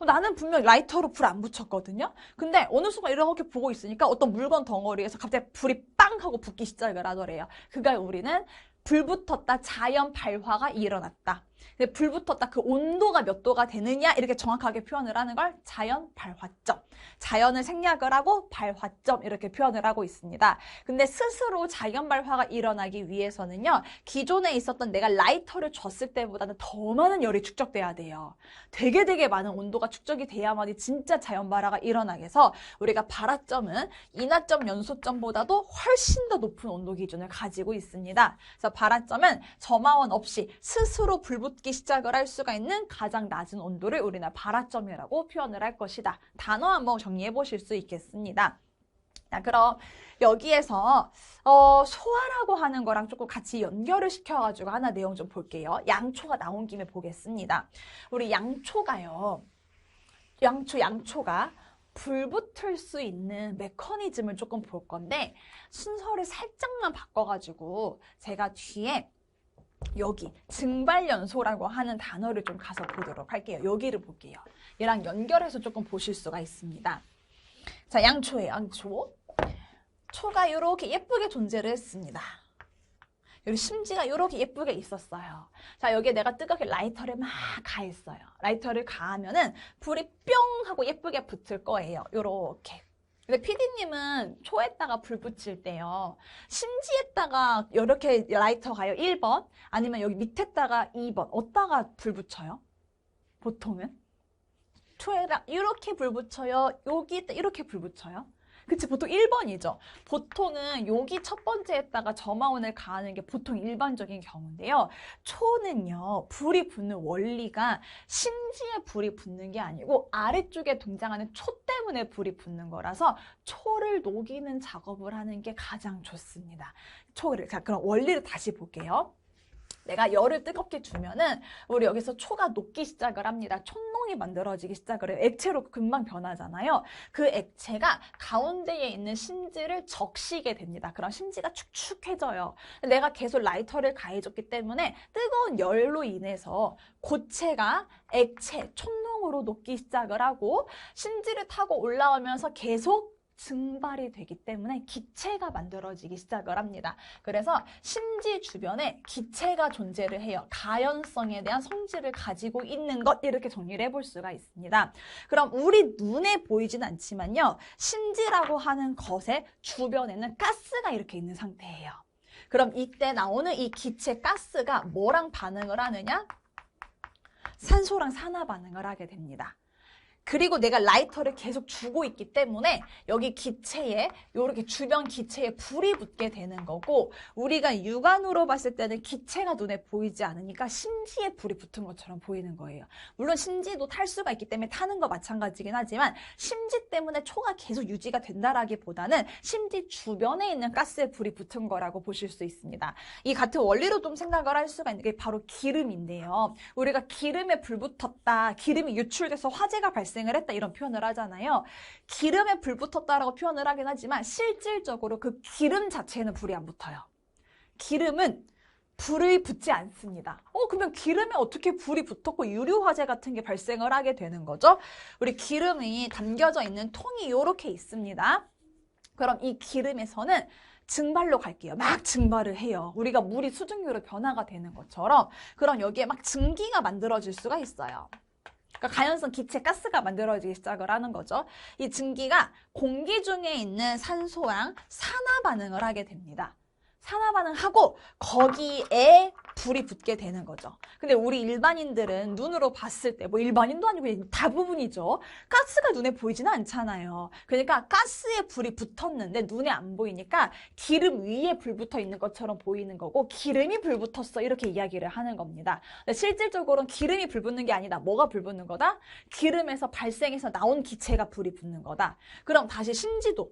나는 분명 라이터로 불 안 붙였거든요. 근데 어느 순간 이렇게 보고 있으니까 어떤 물건 덩어리에서 갑자기 불이 빵 하고 붙기 시작을 하더래요. 그걸 우리는 불 붙었다, 자연 발화가 일어났다. 근데 불 붙었다, 그 온도가 몇 도가 되느냐 이렇게 정확하게 표현을 하는 걸 자연 발화점. 자연을 생략을 하고 발화점 이렇게 표현을 하고 있습니다. 근데 스스로 자연 발화가 일어나기 위해서는요. 기존에 있었던 내가 라이터를 줬을 때보다는 더 많은 열이 축적돼야 돼요. 되게 많은 온도가 축적이 돼야만이 진짜 자연 발화가 일어나게 해서 우리가 발화점은 인하점, 연소점보다도 훨씬 더 높은 온도 기준을 가지고 있습니다. 그래서 발화점은 점화원 없이 스스로 불붙기 시작을 할 수가 있는 가장 낮은 온도를 우리는 발화점이라고 표현을 할 것이다. 단어 한번 정리해 보실 수 있겠습니다. 자, 그럼 여기에서 소화라고 하는 거랑 조금 같이 연결을 시켜가지고 하나 내용 좀 볼게요. 양초가 나온 김에 보겠습니다. 우리 양초가요. 양초가 불붙을 수 있는 메커니즘을 조금 볼 건데 순서를 살짝만 바꿔가지고 제가 뒤에 여기 증발연소라고 하는 단어를 좀 가서 보도록 할게요. 여기를 볼게요. 얘랑 연결해서 조금 보실 수가 있습니다. 자, 양초예요. 양초. 초가 이렇게 예쁘게 존재를 했습니다. 여기 심지가 이렇게 예쁘게 있었어요. 자, 여기에 내가 뜨겁게 라이터를 막 가했어요. 라이터를 가하면은 불이 뿅 하고 예쁘게 붙을 거예요. 요렇게. 근데 PD님은 초에다가 불 붙일 때요. 심지에다가 이렇게 라이터 가요. 1번. 아니면 여기 밑에다가 2번. 어디다가 불 붙여요? 보통은? 초에다 이렇게 불 붙여요. 여기 이렇게 불 붙여요. 그치, 보통 1번이죠. 보통은 여기 첫 번째에다가 점화원을 가하는 게 보통 일반적인 경우인데요. 초는요, 불이 붙는 원리가 심지에 불이 붙는 게 아니고 아래쪽에 등장하는 초 때문에 불이 붙는 거라서 초를 녹이는 작업을 하는 게 가장 좋습니다. 자, 그럼 원리를 다시 볼게요. 내가 열을 뜨겁게 주면은 우리 여기서 초가 녹기 시작을 합니다. 촛농이 만들어지기 시작을 해요. 액체로 금방 변하잖아요. 그 액체가 가운데에 있는 심지를 적시게 됩니다. 그럼 심지가 축축해져요. 내가 계속 라이터를 가해줬기 때문에 뜨거운 열로 인해서 고체가 액체, 촛농으로 녹기 시작을 하고 심지를 타고 올라오면서 계속 증발이 되기 때문에 기체가 만들어지기 시작을 합니다. 그래서 심지 주변에 기체가 존재를 해요. 가연성에 대한 성질을 가지고 있는 것, 이렇게 정리를 해볼 수가 있습니다. 그럼 우리 눈에 보이진 않지만요. 심지라고 하는 것의 주변에는 가스가 이렇게 있는 상태예요. 그럼 이때 나오는 이 기체 가스가 뭐랑 반응을 하느냐? 산소랑 산화 반응을 하게 됩니다. 그리고 내가 라이터를 계속 주고 있기 때문에 여기 기체에 이렇게 주변 기체에 불이 붙게 되는 거고, 우리가 육안으로 봤을 때는 기체가 눈에 보이지 않으니까 심지에 불이 붙은 것처럼 보이는 거예요. 물론 심지도 탈 수가 있기 때문에 타는 거 마찬가지긴 하지만 심지 때문에 초가 계속 유지가 된다라기보다는 심지 주변에 있는 가스에 불이 붙은 거라고 보실 수 있습니다. 이 같은 원리로 좀 생각을 할 수가 있는 게 바로 기름인데요. 우리가 기름에 불 붙었다, 기름이 유출돼서 화재가 발생을 했다, 이런 표현을 하잖아요. 기름에 불 붙었다라고 표현을 하긴 하지만 실질적으로 그 기름 자체에는 불이 안 붙어요. 기름은 불이 붙지 않습니다. 그러면 기름에 어떻게 불이 붙었고 유류화재 같은 게 발생을 하게 되는 거죠? 우리 기름이 담겨져 있는 통이 이렇게 있습니다. 그럼 이 기름에서는 증발로 갈게요. 막 증발을 해요. 우리가 물이 수증기로 변화가 되는 것처럼. 그럼 여기에 막 증기가 만들어질 수가 있어요. 그러니까 가연성 기체 가스가 만들어지기 시작을 하는 거죠. 이 증기가 공기 중에 있는 산소랑 산화 반응을 하게 됩니다. 산화 반응하고 거기에 불이 붙게 되는 거죠. 근데 우리 일반인들은 눈으로 봤을 때, 뭐 일반인도 아니고 대부분이죠. 가스가 눈에 보이지는 않잖아요. 그러니까 가스에 불이 붙었는데 눈에 안 보이니까 기름 위에 불 붙어 있는 것처럼 보이는 거고, 기름이 불 붙었어, 이렇게 이야기를 하는 겁니다. 근데 실질적으로는 기름이 불 붙는 게 아니다. 뭐가 불 붙는 거다? 기름에서 발생해서 나온 기체가 불이 붙는 거다. 그럼 다시 심지도,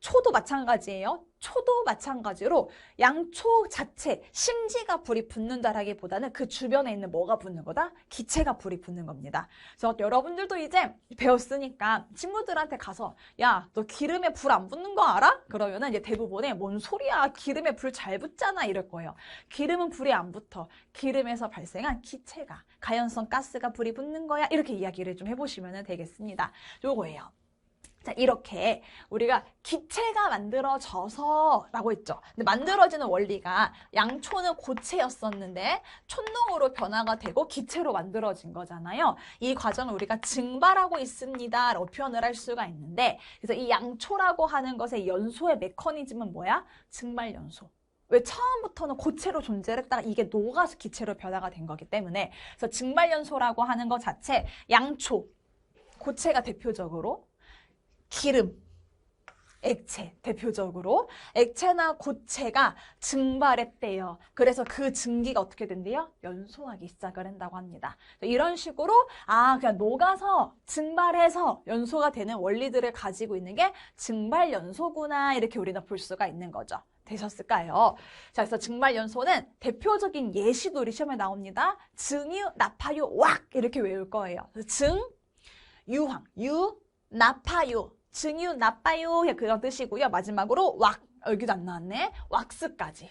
초도 마찬가지예요. 초도 마찬가지로 양초 자체, 심지가 불이 붙는다라기보다는 그 주변에 있는 뭐가 붙는 거다? 기체가 불이 붙는 겁니다. 그래서 여러분들도 이제 배웠으니까 친구들한테 가서 야, 너 기름에 불 안 붙는 거 알아? 그러면은 이제 대부분의 뭔 소리야, 기름에 불 잘 붙잖아, 이럴 거예요. 기름은 불이 안 붙어. 기름에서 발생한 기체가, 가연성 가스가 불이 붙는 거야, 이렇게 이야기를 좀 해보시면 되겠습니다. 요거예요. 자, 이렇게 우리가 기체가 만들어져서 라고 했죠. 근데 만들어지는 원리가 양초는 고체였었는데 촛농으로 변화가 되고 기체로 만들어진 거잖아요. 이 과정을 우리가 증발하고 있습니다 라고 표현을 할 수가 있는데, 그래서 이 양초라고 하는 것의 연소의 메커니즘은 뭐야? 증발연소. 왜? 처음부터는 고체로 존재를 했다가 이게 녹아서 기체로 변화가 된 거기 때문에. 그래서 증발연소라고 하는 것 자체, 양초, 고체가 대표적으로, 기름, 액체, 대표적으로 액체나 고체가 증발했대요. 그래서 그 증기가 어떻게 된대요? 연소하기 시작을 한다고 합니다. 이런 식으로 그냥 녹아서 증발해서 연소가 되는 원리들을 가지고 있는 게 증발연소구나, 이렇게 우리는 볼 수가 있는 거죠. 되셨을까요? 자, 그래서 증발연소는 대표적인 예시도 우리 시험에 나옵니다. 증유, 나파유, 왁, 이렇게 외울 거예요. 증, 유황, 유, 나파유, 증유, 나빠요, 그런 뜻이고요. 마지막으로 왁, 여기도 안 나왔네. 왁스까지.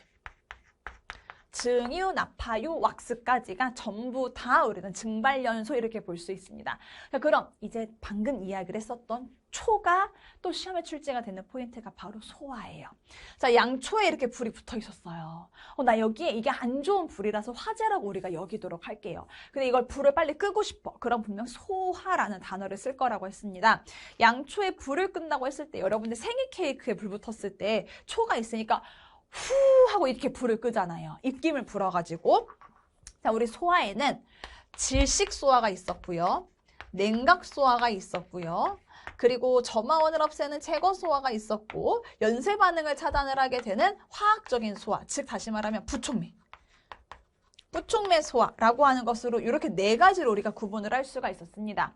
증유, 나파유, 왁스까지가 전부 다 우리는 증발연소, 이렇게 볼 수 있습니다. 그럼 이제 방금 이야기를 했었던 초가 또 시험에 출제가 되는 포인트가 바로 소화예요. 자, 양초에 이렇게 불이 붙어 있었어요. 나 여기에 이게 안 좋은 불이라서 화재라고 우리가 여기도록 할게요. 근데 이걸 불을 빨리 끄고 싶어. 그럼 분명 소화라는 단어를 쓸 거라고 했습니다. 양초에 불을 끈다고 했을 때, 여러분들 생일 케이크에 불 붙었을 때 초가 있으니까 후 하고 이렇게 불을 끄잖아요. 입김을 불어가지고. 자, 우리 소화에는 질식 소화가 있었고요. 냉각 소화가 있었고요. 그리고 점화원을 없애는 제거 소화가 있었고, 연쇄 반응을 차단을 하게 되는 화학적인 소화, 즉 다시 말하면 부촉매. 부촉매 소화라고 하는 것으로 이렇게 네 가지로 우리가 구분을 할 수가 있었습니다.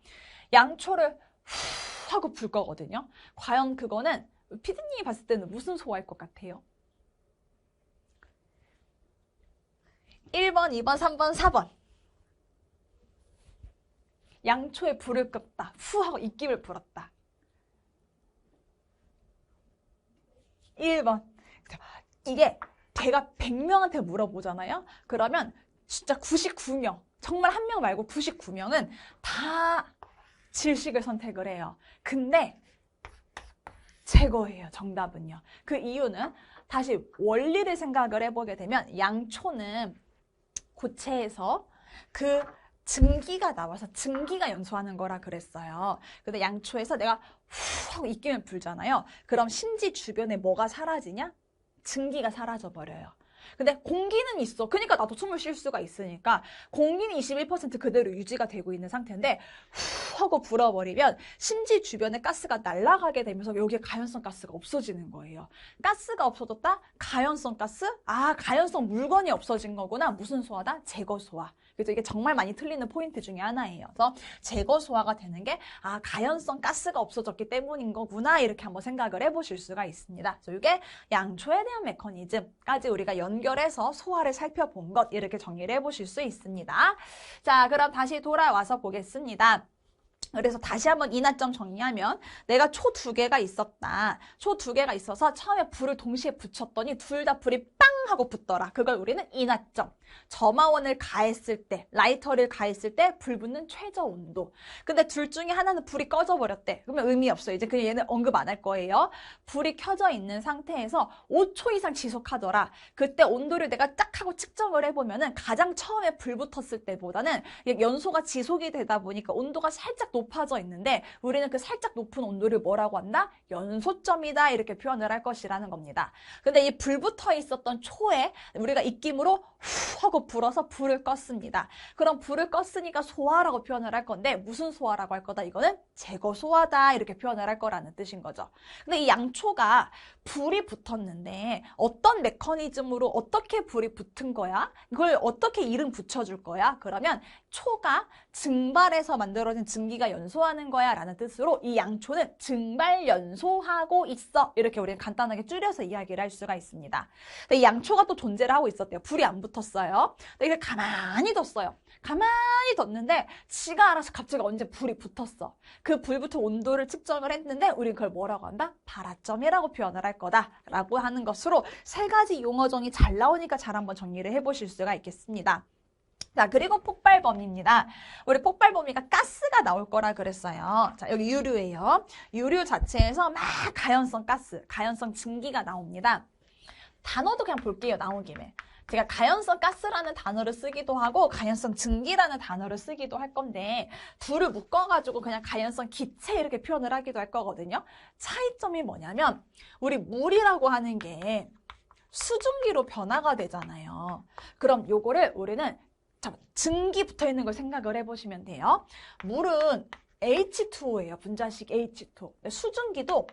양초를 후 하고 불 거거든요. 과연 그거는 피디님이 봤을 때는 무슨 소화일 것 같아요? 1번, 2번, 3번, 4번. 양초에 불을 껐다. 후 하고 입김을 불었다. 1번. 이게 제가 100명한테 물어보잖아요. 그러면 진짜 99명, 정말 한 명 말고 99명은 다 질식을 선택을 해요. 근데 제거예요. 정답은요. 그 이유는 다시 원리를 생각을 해보게 되면 양초는 고체에서 그 증기가 나와서 증기가 연소하는 거라 그랬어요. 근데 양초에서 내가 후 하고 입김을 불잖아요. 그럼 심지 주변에 뭐가 사라지냐? 증기가 사라져 버려요. 근데 공기는 있어. 그러니까 나도 숨을 쉴 수가 있으니까 공기는 21% 그대로 유지가 되고 있는 상태인데 후 하고 불어버리면 심지 주변에 가스가 날아가게 되면서 여기에 가연성 가스가 없어지는 거예요. 가스가 없어졌다? 가연성 가스? 아, 가연성 물건이 없어진 거구나. 무슨 소화다? 제거 소화. 그래서 이게 정말 많이 틀리는 포인트 중에 하나예요. 그래서 제거 소화가 되는 게 아, 가연성 가스가 없어졌기 때문인 거구나. 이렇게 한번 생각을 해보실 수가 있습니다. 그래서 이게 양초에 대한 메커니즘까지 우리가 연결해서 소화를 살펴본 것 이렇게 정리를 해보실 수 있습니다. 자, 그럼 다시 돌아와서 보겠습니다. 그래서 다시 한번 이나점 정리하면 내가 초 2개가 있었다. 초 2개가 있어서 처음에 불을 동시에 붙였더니 둘 다 불이 빵 하고 붙더라. 그걸 우리는 이나점. 점화원을 가했을 때, 라이터를 가했을 때 불 붙는 최저 온도. 근데 둘 중에 하나는 불이 꺼져 버렸대. 그러면 의미 없어요. 이제 그냥 얘는 언급 안 할 거예요. 불이 켜져 있는 상태에서 5초 이상 지속하더라. 그때 온도를 내가 딱 하고 측정을 해보면은 가장 처음에 불 붙었을 때보다는 연소가 지속이 되다 보니까 온도가 살짝 높아져 있는데 우리는 그 살짝 높은 온도를 뭐라고 한다? 연소점이다. 이렇게 표현을 할 것이라는 겁니다. 근데 이 불 붙어 있었던 초에 우리가 입김으로 후 하고 불어서 불을 껐습니다. 그럼 불을 껐으니까 소화라고 표현을 할 건데 무슨 소화라고 할 거다? 이거는 제거 소화다. 이렇게 표현을 할 거라는 뜻인 거죠. 근데 이 양초가 불이 붙었는데 어떤 메커니즘으로 어떻게 불이 붙은 거야? 이걸 어떻게 이름 붙여줄 거야? 그러면 초가 증발해서 만들어진 증기가 연소하는 거야 라는 뜻으로 이 양초는 증발 연소하고 있어. 이렇게 우리는 간단하게 줄여서 이야기를 할 수가 있습니다. 근데 이 양초가 또 존재를 하고 있었대요. 불이 안 붙었어요. 근데 이걸 가만히 뒀어요. 가만히 뒀는데 지가 알아서 갑자기 언제 불이 붙었어. 그 불부터 온도를 측정을 했는데 우리는 그걸 뭐라고 한다? 발화점이라고 표현을 할 거다라고 하는 것으로 3가지 용어정이 잘 나오니까 잘 한번 정리를 해보실 수가 있겠습니다. 자, 그리고 폭발 범위입니다. 우리 폭발 범위가 가스가 나올 거라 그랬어요. 자, 여기 유류예요. 유류 자체에서 막 가연성 가스, 가연성 증기가 나옵니다. 단어도 그냥 볼게요. 나온 김에. 제가 가연성 가스라는 단어를 쓰기도 하고 가연성 증기라는 단어를 쓰기도 할 건데 둘을 묶어가지고 그냥 가연성 기체 이렇게 표현을 하기도 할 거거든요. 차이점이 뭐냐면 우리 물이라고 하는 게 수증기로 변화가 되잖아요. 그럼 요거를 우리는 증기 붙어있는 걸 생각을 해보시면 돼요. 물은 H2O예요. 분자식 H2O. 수증기도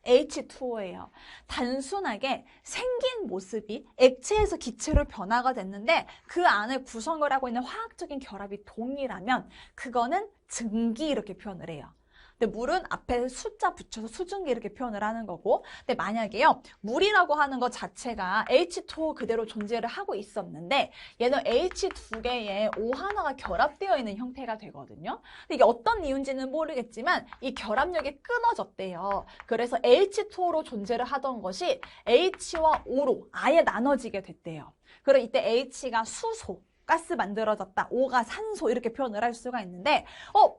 H2O예요. 단순하게 생긴 모습이 액체에서 기체로 변화가 됐는데 그 안을 구성을 하고 있는 화학적인 결합이 동일하면 그거는 증기 이렇게 표현을 해요. 근데 물은 앞에 숫자 붙여서 수증기 이렇게 표현을 하는 거고 근데 만약에요 물이라고 하는 것 자체가 H2O 그대로 존재를 하고 있었는데 얘는 H2개의 O 하나가 결합되어 있는 형태가 되거든요. 근데 이게 어떤 이유인지는 모르겠지만 이 결합력이 끊어졌대요. 그래서 H2O로 존재를 하던 것이 H와 O로 아예 나눠지게 됐대요. 그럼 이때 H가 수소 가스 만들어졌다. O가 산소 이렇게 표현을 할 수가 있는데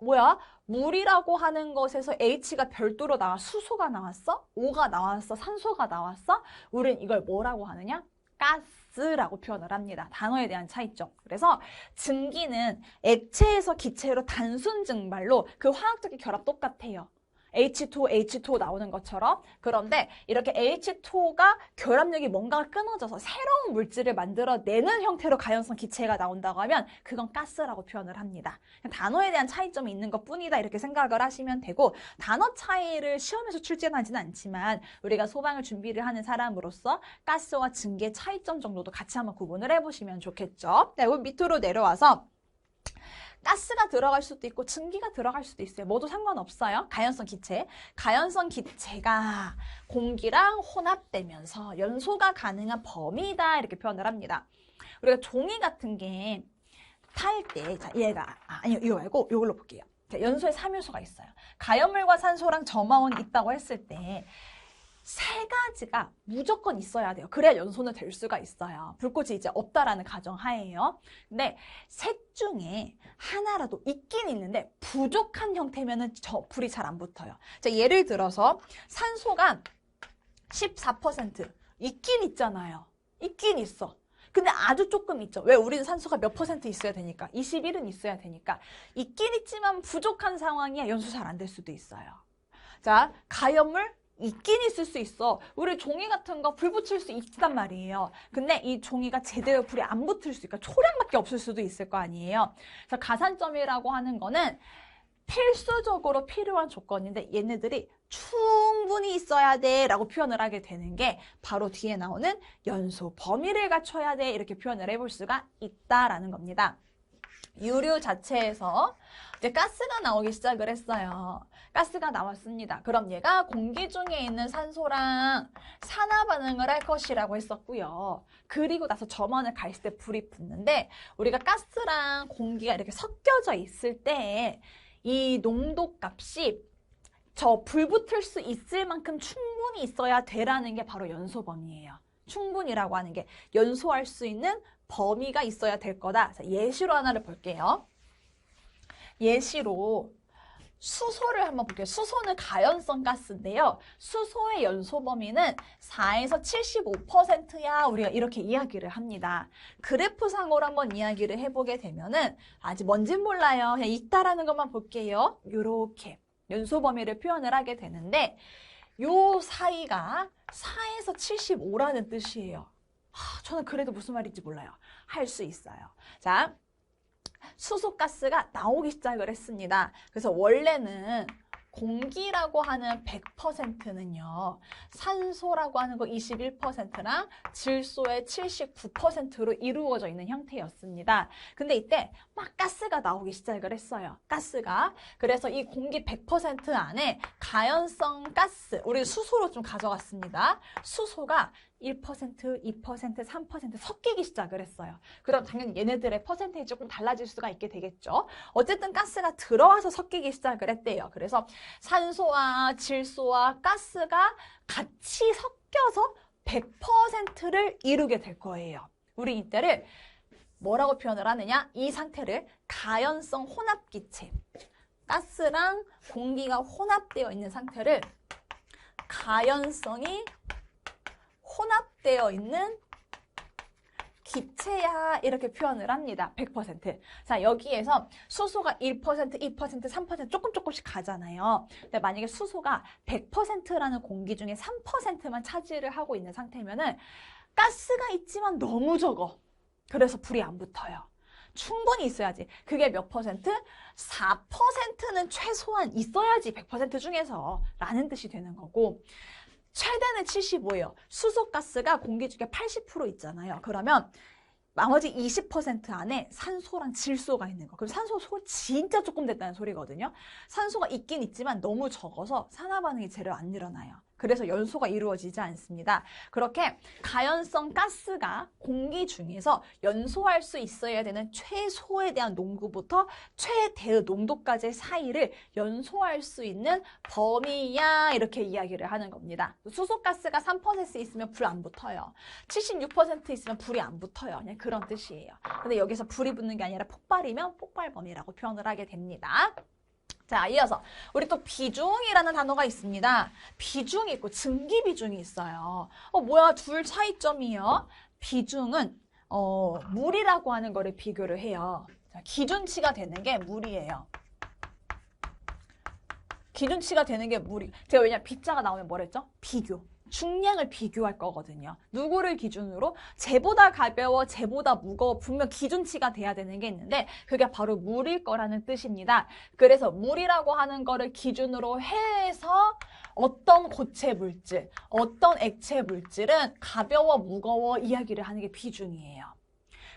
뭐야? 물이라고 하는 것에서 H가 별도로 나와 수소가 나왔어? O가 나왔어? 산소가 나왔어? 우린 이걸 뭐라고 하느냐? 가스라고 표현을 합니다. 단어에 대한 차이점. 그래서 증기는 액체에서 기체로 단순 증발로 그 화학적인 결합 똑같아요. H2O, H2O 나오는 것처럼. 그런데 이렇게 H2O가 결합력이 뭔가 끊어져서 새로운 물질을 만들어내는 형태로 가연성 기체가 나온다고 하면 그건 가스라고 표현을 합니다. 단어에 대한 차이점이 있는 것뿐이다 이렇게 생각을 하시면 되고 단어 차이를 시험에서 출제하지는 않지만 우리가 소방을 준비를 하는 사람으로서 가스와 증기의 차이점 정도도 같이 한번 구분을 해보시면 좋겠죠. 네, 그럼 밑으로 내려와서 가스가 들어갈 수도 있고 증기가 들어갈 수도 있어요. 뭐도 상관없어요. 가연성 기체. 가연성 기체가 공기랑 혼합되면서 연소가 가능한 범위다 이렇게 표현을 합니다. 우리가 종이 같은 게 탈 때, 자, 얘가, 아니요, 이거 말고 이걸로 볼게요. 자, 연소에 3요소가 있어요. 가연물과 산소랑 점화원이 있다고 했을 때 세 가지가 무조건 있어야 돼요. 그래야 연소는 될 수가 있어요. 불꽃이 이제 없다라는 가정하에요. 근데 셋 중에 하나라도 있긴 있는데 부족한 형태면은 불이 잘 안 붙어요. 자, 예를 들어서 산소가 14% 있긴 있잖아요. 있긴 있어. 근데 아주 조금 있죠. 왜? 우리는 산소가 몇 퍼센트 있어야 되니까. 21은 있어야 되니까. 있긴 있지만 부족한 상황이야. 연소 잘 안 될 수도 있어요. 자, 가염물 있긴 있을 수 있어. 우리 종이 같은 거 불 붙일 수 있단 말이에요. 근데 이 종이가 제대로 불이 안 붙을 수 있으니까 초량밖에 없을 수도 있을 거 아니에요. 그래서 가산점이라고 하는 거는 필수적으로 필요한 조건인데 얘네들이 충분히 있어야 돼 라고 표현을 하게 되는 게 바로 뒤에 나오는 연소 범위를 갖춰야 돼 이렇게 표현을 해볼 수가 있다라는 겁니다. 유류 자체에서 이제 가스가 나오기 시작을 했어요. 가스가 나왔습니다. 그럼 얘가 공기 중에 있는 산소랑 산화 반응을 할 것이라고 했었고요. 그리고 나서 점원을 가했을 때 불이 붙는데 우리가 가스랑 공기가 이렇게 섞여져 있을 때 이 농도 값이 저 불 붙을 수 있을 만큼 충분히 있어야 돼라는 게 바로 연소 범위예요. 충분이라고 하는 게 연소할 수 있는 범위가 있어야 될 거다. 자, 예시로 하나를 볼게요. 예시로 수소를 한번 볼게요. 수소는 가연성 가스인데요. 수소의 연소 범위는 4에서 75%야. 우리가 이렇게 이야기를 합니다. 그래프상으로 한번 이야기를 해보게 되면은 아직 뭔진 몰라요. 그냥 있다라는 것만 볼게요. 요렇게 연소 범위를 표현을 하게 되는데 요 사이가 4에서 75라는 뜻이에요. 저는 그래도 무슨 말인지 몰라요. 할 수 있어요. 자, 수소가스가 나오기 시작을 했습니다. 그래서 원래는 공기라고 하는 100%는요. 산소라고 하는 거 21%랑 질소의 79%로 이루어져 있는 형태였습니다. 근데 이때 막 가스가 나오기 시작을 했어요. 가스가. 그래서 이 공기 100% 안에 가연성 가스, 우리 수소로 좀 가져갔습니다. 수소가 1%, 2%, 3% 섞이기 시작을 했어요. 그럼 당연히 얘네들의 퍼센테이지 조금 달라질 수가 있게 되겠죠. 어쨌든 가스가 들어와서 섞이기 시작을 했대요. 그래서 산소와 질소와 가스가 같이 섞여서 100%를 이루게 될 거예요. 우리 이때를 뭐라고 표현을 하느냐? 이 상태를 가연성 혼합기체, 가스랑 공기가 혼합되어 있는 상태를 가연성이 혼합되어 있는 기체야 이렇게 표현을 합니다. 100%. 자, 여기에서 수소가 1%, 2%, 3% 조금씩 가잖아요. 근데 만약에 수소가 100%라는 공기 중에 3%만 차지를 하고 있는 상태면은 가스가 있지만 너무 적어. 그래서 불이 안 붙어요. 충분히 있어야지. 그게 몇 퍼센트? 4%는 최소한 있어야지 100% 중에서 라는 뜻이 되는 거고 최대는 75예요. 수소가스가 공기 중에 80% 있잖아요. 그러면 나머지 20% 안에 산소랑 질소가 있는 거. 그럼 산소 진짜 조금 됐다는 소리거든요. 산소가 있긴 있지만 너무 적어서 산화 반응이 제대로 안 일어나요. 그래서 연소가 이루어지지 않습니다. 그렇게 가연성 가스가 공기 중에서 연소할 수 있어야 되는 최소에 대한 농도부터 최대의 농도까지의 사이를 연소할 수 있는 범위야 이렇게 이야기를 하는 겁니다. 수소가스가 3% 있으면 불 안 붙어요. 76% 있으면 불이 안 붙어요. 그냥 그런 뜻이에요. 근데 여기서 불이 붙는 게 아니라 폭발이면 폭발 범위라고 표현을 하게 됩니다. 자, 이어서 우리 또 비중이라는 단어가 있습니다. 비중이 있고 증기 비중이 있어요. 뭐야, 둘 차이점이요. 비중은 물이라고 하는 거를 비교를 해요. 자, 기준치가 되는 게 물이에요. 기준치가 되는 게 물이. 제가 왜냐면 B자가 나오면 뭐랬죠? 비교. 중량을 비교할 거거든요. 누구를 기준으로? 쟤보다 가벼워, 쟤보다 무거워. 분명 기준치가 돼야 되는 게 있는데 그게 바로 물일 거라는 뜻입니다. 그래서 물이라고 하는 거를 기준으로 해서 어떤 고체 물질, 어떤 액체 물질은 가벼워, 무거워 이야기를 하는 게 비중이에요.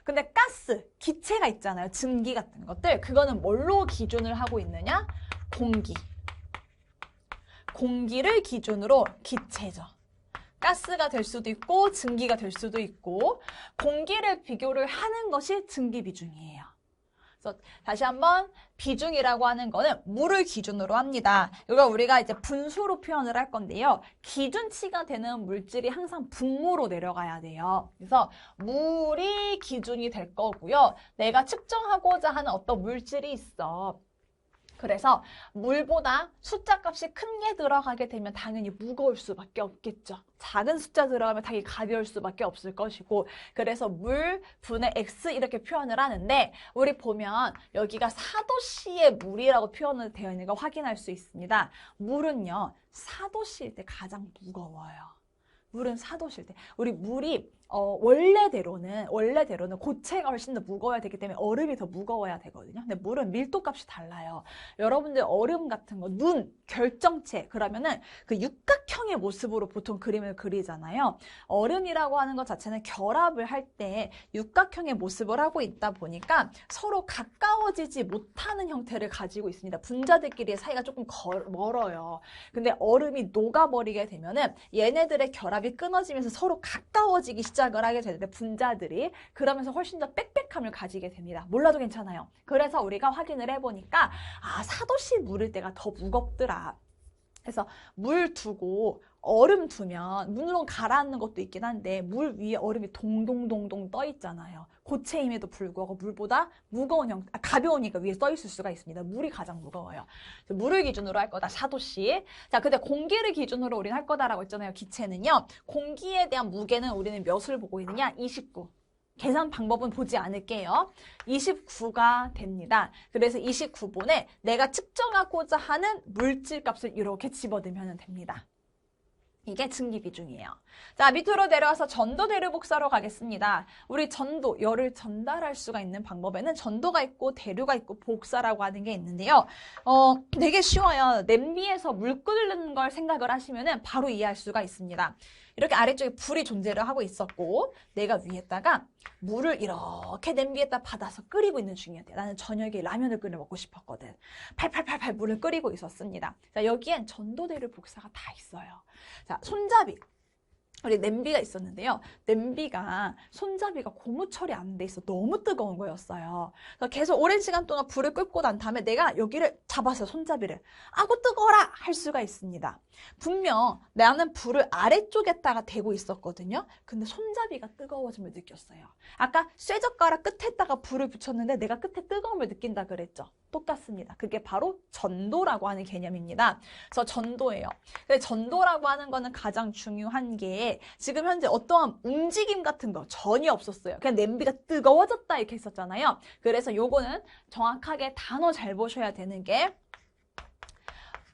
근데 가스, 기체가 있잖아요. 증기 같은 것들. 그거는 뭘로 기준을 하고 있느냐? 공기. 공기를 기준으로 기체죠. 가스가 될 수도 있고 증기가 될 수도 있고 공기를 비교를 하는 것이 증기 비중이에요. 그래서 다시 한번 비중이라고 하는 거는 물을 기준으로 합니다. 이거 우리가 이제 분수로 표현을 할 건데요. 기준치가 되는 물질이 항상 분모로 내려가야 돼요. 그래서 물이 기준이 될 거고요. 내가 측정하고자 하는 어떤 물질이 있어. 그래서 물보다 숫자 값이 큰 게 들어가게 되면 당연히 무거울 수밖에 없겠죠. 작은 숫자 들어가면 당연히 가벼울 수밖에 없을 것이고, 그래서 물 분의 X 이렇게 표현을 하는데, 우리 보면 여기가 4도씨의 물이라고 표현을 되어 있는 거 확인할 수 있습니다. 물은요, 4도씨일 때 가장 무거워요. 물은 4도씨일 때. 우리 물이 원래대로는 고체가 훨씬 더 무거워야 되기 때문에 얼음이 더 무거워야 되거든요. 근데 물은 밀도값이 달라요. 여러분들 얼음 같은 거, 눈, 결정체 그러면은 그 육각형의 모습으로 보통 그림을 그리잖아요. 얼음이라고 하는 것 자체는 결합을 할 때 육각형의 모습을 하고 있다 보니까 서로 가까워지지 못하는 형태를 가지고 있습니다. 분자들끼리의 사이가 조금 멀어요. 근데 얼음이 녹아버리게 되면은 얘네들의 결합이 끊어지면서 서로 가까워지기 시작을 하게 되는데 분자들이 그러면서 훨씬 더 빽빽함을 가지게 됩니다. 몰라도 괜찮아요. 그래서 우리가 확인을 해보니까 4도씨 물일 때가 더 무겁더라. 그래서 물 두고 얼음 두면 물론 가라앉는 것도 있긴 한데 물 위에 얼음이 동동동동 떠 있잖아요. 고체임에도 불구하고 물보다 무거운 가벼우니까 위에 떠 있을 수가 있습니다. 물이 가장 무거워요. 물을 기준으로 할 거다. 4도씨. 자, 근데 공기를 기준으로 우리는 할 거다라고 했잖아요. 기체는요. 공기에 대한 무게는 우리는 몇을 보고 있느냐? 29. 계산 방법은 보지 않을게요. 29가 됩니다. 그래서 29번에 내가 측정하고자 하는 물질 값을 이렇게 집어넣으면 됩니다. 이게 증기 비중이에요. 자, 밑으로 내려와서 전도 대류 복사로 가겠습니다. 우리 전도, 열을 전달할 수가 있는 방법에는 전도가 있고 대류가 있고 복사라고 하는 게 있는데요. 되게 쉬워요. 냄비에서 물 끓는 걸 생각을 하시면은 바로 이해할 수가 있습니다. 이렇게 아래쪽에 불이 존재를 하고 있었고 내가 위에다가 물을 이렇게 냄비에다 받아서 끓이고 있는 중이었대요. 나는 저녁에 라면을 끓여 먹고 싶었거든. 팔팔팔팔 물을 끓이고 있었습니다. 자, 여기엔 전도대류 복사가 다 있어요. 자, 손잡이. 우리 냄비가 있었는데요. 냄비가 손잡이가 고무 처리 안 돼 있어 너무 뜨거운 거였어요. 그래서 계속 오랜 시간 동안 불을 끄고 난 다음에 내가 여기를 잡았어요. 손잡이를. 아고 뜨거워라 할 수가 있습니다. 분명 나는 불을 아래쪽에다가 대고 있었거든요. 근데 손잡이가 뜨거워짐을 느꼈어요. 아까 쇠젓가락 끝에다가 불을 붙였는데 내가 끝에 뜨거움을 느낀다 그랬죠. 똑같습니다. 그게 바로 전도라고 하는 개념입니다. 그래서 전도예요. 근데 전도라고 하는 거는 가장 중요한 게 지금 현재 어떠한 움직임 같은 거 전혀 없었어요. 그냥 냄비가 뜨거워졌다 이렇게 했었잖아요. 그래서 요거는 정확하게 단어 잘 보셔야 되는 게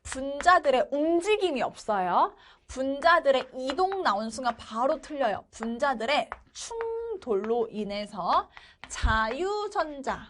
분자들의 움직임이 없어요. 분자들의 이동 나온 순간 바로 틀려요. 분자들의 충돌로 인해서 자유전자가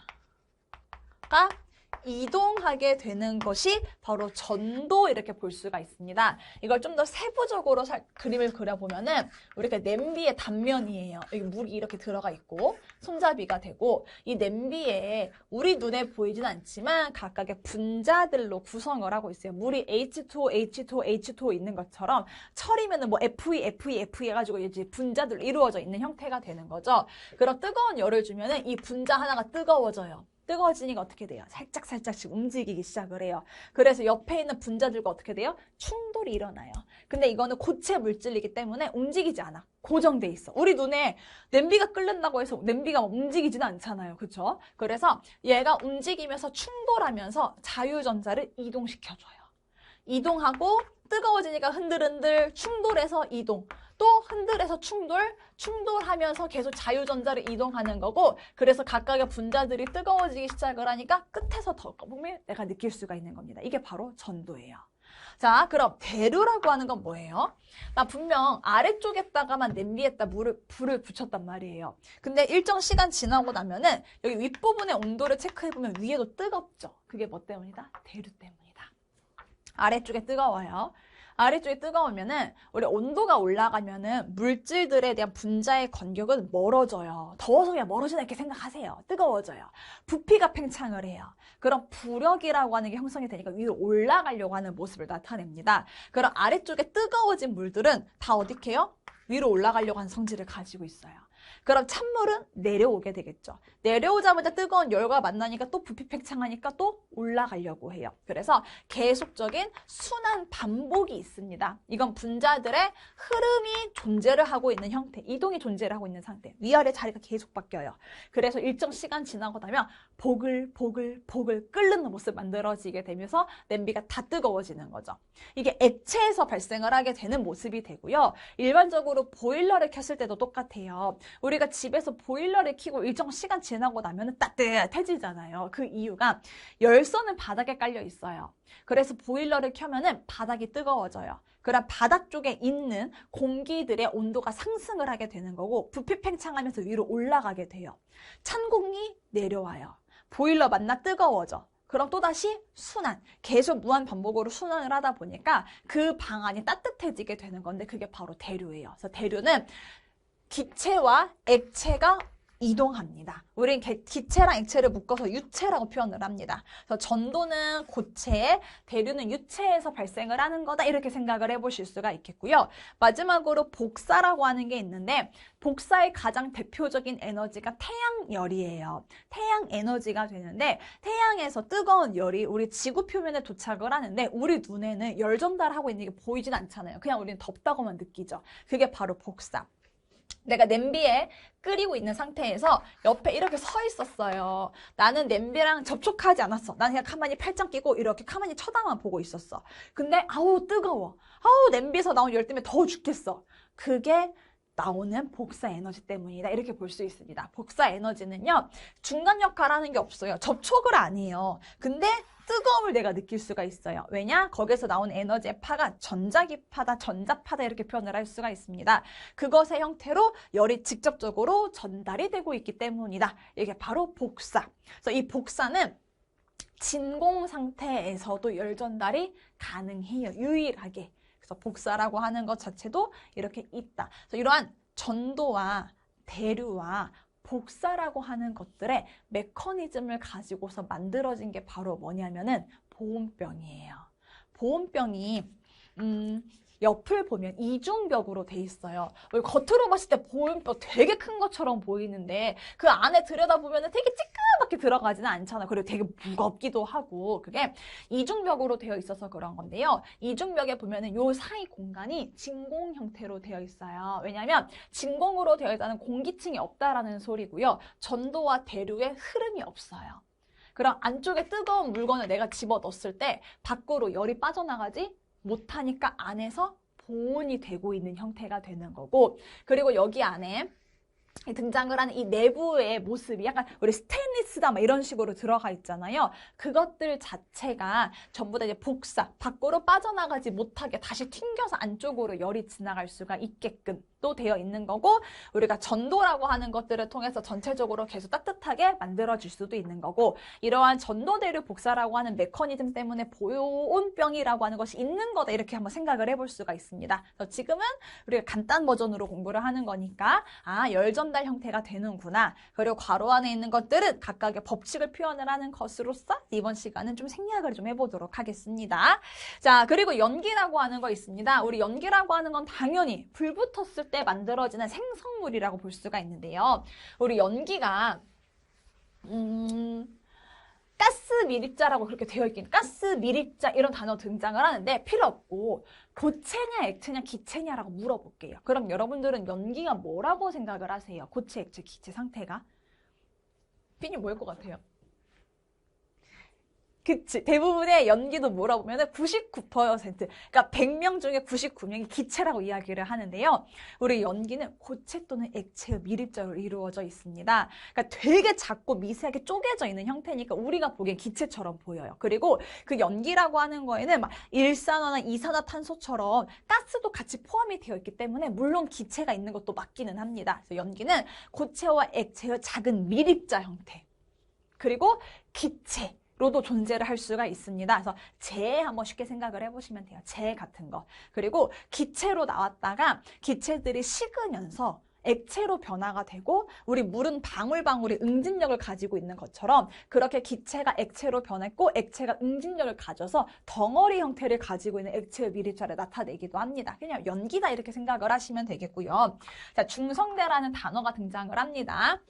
이동하게 되는 것이 바로 전도 이렇게 볼 수가 있습니다. 이걸 좀 더 세부적으로 그림을 그려보면은 우리가 냄비의 단면이에요. 여기 물이 이렇게 들어가 있고 손잡이가 되고 이 냄비에 우리 눈에 보이진 않지만 각각의 분자들로 구성을 하고 있어요. 물이 H2O, H2O, H2O 있는 것처럼 철이면은 뭐 FE, FE, FE 해가지고 이제 분자들로 이루어져 있는 형태가 되는 거죠. 그럼 뜨거운 열을 주면은 이 분자 하나가 뜨거워져요. 뜨거워지니까 어떻게 돼요? 살짝씩 움직이기 시작을 해요. 그래서 옆에 있는 분자들과 어떻게 돼요? 충돌이 일어나요. 근데 이거는 고체 물질이기 때문에 움직이지 않아. 고정돼 있어. 우리 눈에 냄비가 끓는다고 해서 냄비가 움직이지는 않잖아요. 그렇죠? 그래서 얘가 움직이면서 충돌하면서 자유전자를 이동시켜줘요. 이동하고 뜨거워지니까 흔들흔들 충돌해서 이동. 또 흔들해서 충돌하면서 계속 자유전자를 이동하는 거고 그래서 각각의 분자들이 뜨거워지기 시작을 하니까 끝에서 더 거품을 내가 느낄 수가 있는 겁니다. 이게 바로 전도예요. 자, 그럼 대류라고 하는 건 뭐예요? 나 분명 아래쪽에다가만 냄비에다 불을 붙였단 말이에요. 근데 일정 시간 지나고 나면은 여기 윗부분의 온도를 체크해보면 위에도 뜨겁죠. 그게 뭐 때문이다? 대류 때문이다. 아래쪽에 뜨거워요. 아래쪽이 뜨거우면은 우리 온도가 올라가면은 물질들에 대한 분자의 간격은 멀어져요. 더워서 그냥 멀어진다 이렇게 생각하세요. 뜨거워져요. 부피가 팽창을 해요. 그럼 부력이라고 하는 게 형성이 되니까 위로 올라가려고 하는 모습을 나타냅니다. 그럼 아래쪽에 뜨거워진 물들은 다 어떻게 해요? 위로 올라가려고 하는 성질을 가지고 있어요. 그럼 찬물은 내려오게 되겠죠. 내려오자마자 뜨거운 열과 만나니까 또 부피 팽창하니까 또 올라가려고 해요. 그래서 계속적인 순환 반복이 있습니다. 이건 분자들의 흐름이 존재를 하고 있는 형태, 이동이 존재를 하고 있는 상태. 위아래 자리가 계속 바뀌어요. 그래서 일정 시간 지나고 나면 보글보글 끓는 모습 만들어지게 되면서 냄비가 다 뜨거워지는 거죠. 이게 액체에서 발생을 하게 되는 모습이 되고요. 일반적으로 보일러를 켰을 때도 똑같아요. 우리가 집에서 보일러를 켜고 일정 시간 지나고 나면 따뜻해지잖아요. 그 이유가 열선은 바닥에 깔려 있어요. 그래서 보일러를 켜면은 바닥이 뜨거워져요. 그럼 바닥 쪽에 있는 공기들의 온도가 상승을 하게 되는 거고 부피 팽창하면서 위로 올라가게 돼요. 찬 공기 내려와요. 보일러 만나 뜨거워져. 그럼 또다시 순환, 계속 무한 반복으로 순환을 하다 보니까 그 방 안이 따뜻해지게 되는 건데 그게 바로 대류예요. 그래서 대류는 기체와 액체가 이동합니다. 우린 기체랑 액체를 묶어서 유체라고 표현을 합니다. 그래서 전도는 고체, 대류는 유체에서 발생을 하는 거다 이렇게 생각을 해보실 수가 있겠고요. 마지막으로 복사라고 하는 게 있는데 복사의 가장 대표적인 에너지가 태양열이에요. 태양 에너지가 되는데 태양에서 뜨거운 열이 우리 지구 표면에 도착을 하는데 우리 눈에는 열 전달하고 있는 게 보이진 않잖아요. 그냥 우리는 덥다고만 느끼죠. 그게 바로 복사. 내가 냄비에 끓이고 있는 상태에서 옆에 이렇게 서 있었어요. 나는 냄비랑 접촉하지 않았어. 나는 그냥 가만히 팔짱 끼고 이렇게 가만히 쳐다만 보고 있었어. 근데 아우 뜨거워. 아우 냄비에서 나온 열 때문에 더워 죽겠어. 그게 나오는 복사 에너지 때문이다. 이렇게 볼 수 있습니다. 복사 에너지는요. 중간 역할하는 게 없어요. 접촉을 안 해요. 근데 뜨거움을 내가 느낄 수가 있어요. 왜냐? 거기서 나온 에너지의 파가 전자기파다, 전자파다 이렇게 표현을 할 수가 있습니다. 그것의 형태로 열이 직접적으로 전달이 되고 있기 때문이다. 이게 바로 복사. 그래서 이 복사는 진공 상태에서도 열 전달이 가능해요. 유일하게. 그래서 복사라고 하는 것 자체도 이렇게 있다. 그래서 이러한 전도와 대류와 복사라고 하는 것들의 메커니즘을 가지고서 만들어진 게 바로 뭐냐면은 보온병이에요. 보온병이 옆을 보면 이중벽으로 돼 있어요. 겉으로 봤을 때 보온병 되게 큰 것처럼 보이는데 그 안에 들여다보면 되게 찌끄맣게 들어가지는 않잖아요. 그리고 되게 무겁기도 하고 그게 이중벽으로 되어 있어서 그런 건데요. 이중벽에 보면은 요 사이 공간이 진공 형태로 되어 있어요. 왜냐하면 진공으로 되어 있다는 공기층이 없다라는 소리고요. 전도와 대류의 흐름이 없어요. 그럼 안쪽에 뜨거운 물건을 내가 집어넣었을 때 밖으로 열이 빠져나가지 못하니까 안에서 보온이 되고 있는 형태가 되는 거고 그리고 여기 안에 등장을 하는 이 내부의 모습이 약간 우리 스테인리스다 막 이런 식으로 들어가 있잖아요. 그것들 자체가 전부 다 이제 복사, 밖으로 빠져나가지 못하게 다시 튕겨서 안쪽으로 열이 지나갈 수가 있게끔 또 되어 있는 거고 우리가 전도라고 하는 것들을 통해서 전체적으로 계속 따뜻하게 만들어줄 수도 있는 거고 이러한 전도대류 복사라고 하는 메커니즘 때문에 보온병이라고 하는 것이 있는 거다 이렇게 한번 생각을 해볼 수가 있습니다. 그래서 지금은 우리가 간단 버전으로 공부를 하는 거니까 열 전달 형태가 되는구나. 그리고 괄호 안에 있는 것들은 각각의 법칙을 표현을 하는 것으로서 이번 시간은 좀 생략을 좀 해보도록 하겠습니다. 자, 그리고 연기라고 하는 거 있습니다. 우리 연기라고 하는 건 당연히 불 붙었을 때 만들어지는 생성물이라고 볼 수가 있는데요. 우리 연기가 가스 밀입자라고 그렇게 되어 있긴 가스 밀입자 이런 단어 등장을 하는데 필요 없고 고체냐 액체냐 기체냐라고 물어볼게요. 그럼 여러분들은 연기가 뭐라고 생각을 하세요? 고체, 액체, 기체 상태가? 핀이 뭐일 것 같아요? 그치. 대부분의 연기도 물어보면 99%, 그러니까 100명 중에 99명이 기체라고 이야기를 하는데요. 우리 연기는 고체 또는 액체의 밀입자로 이루어져 있습니다. 그러니까 되게 작고 미세하게 쪼개져 있는 형태니까 우리가 보기엔 기체처럼 보여요. 그리고 그 연기라고 하는 거에는 막 일산화나 이산화탄소처럼 가스도 같이 포함이 되어 있기 때문에 물론 기체가 있는 것도 맞기는 합니다. 그래서 연기는 고체와 액체의 작은 밀입자 형태. 그리고 기체. 로도 존재를 할 수가 있습니다. 그래서 재 한번 쉽게 생각을 해보시면 돼요. 재 같은 거. 그리고 기체로 나왔다가 기체들이 식으면서 액체로 변화가 되고 우리 물은 방울방울이 응집력을 가지고 있는 것처럼 그렇게 기체가 액체로 변했고 액체가 응집력을 가져서 덩어리 형태를 가지고 있는 액체의 미립자를 나타내기도 합니다. 그냥 연기다 이렇게 생각을 하시면 되겠고요. 자, 중성대라는 단어가 등장을 합니다.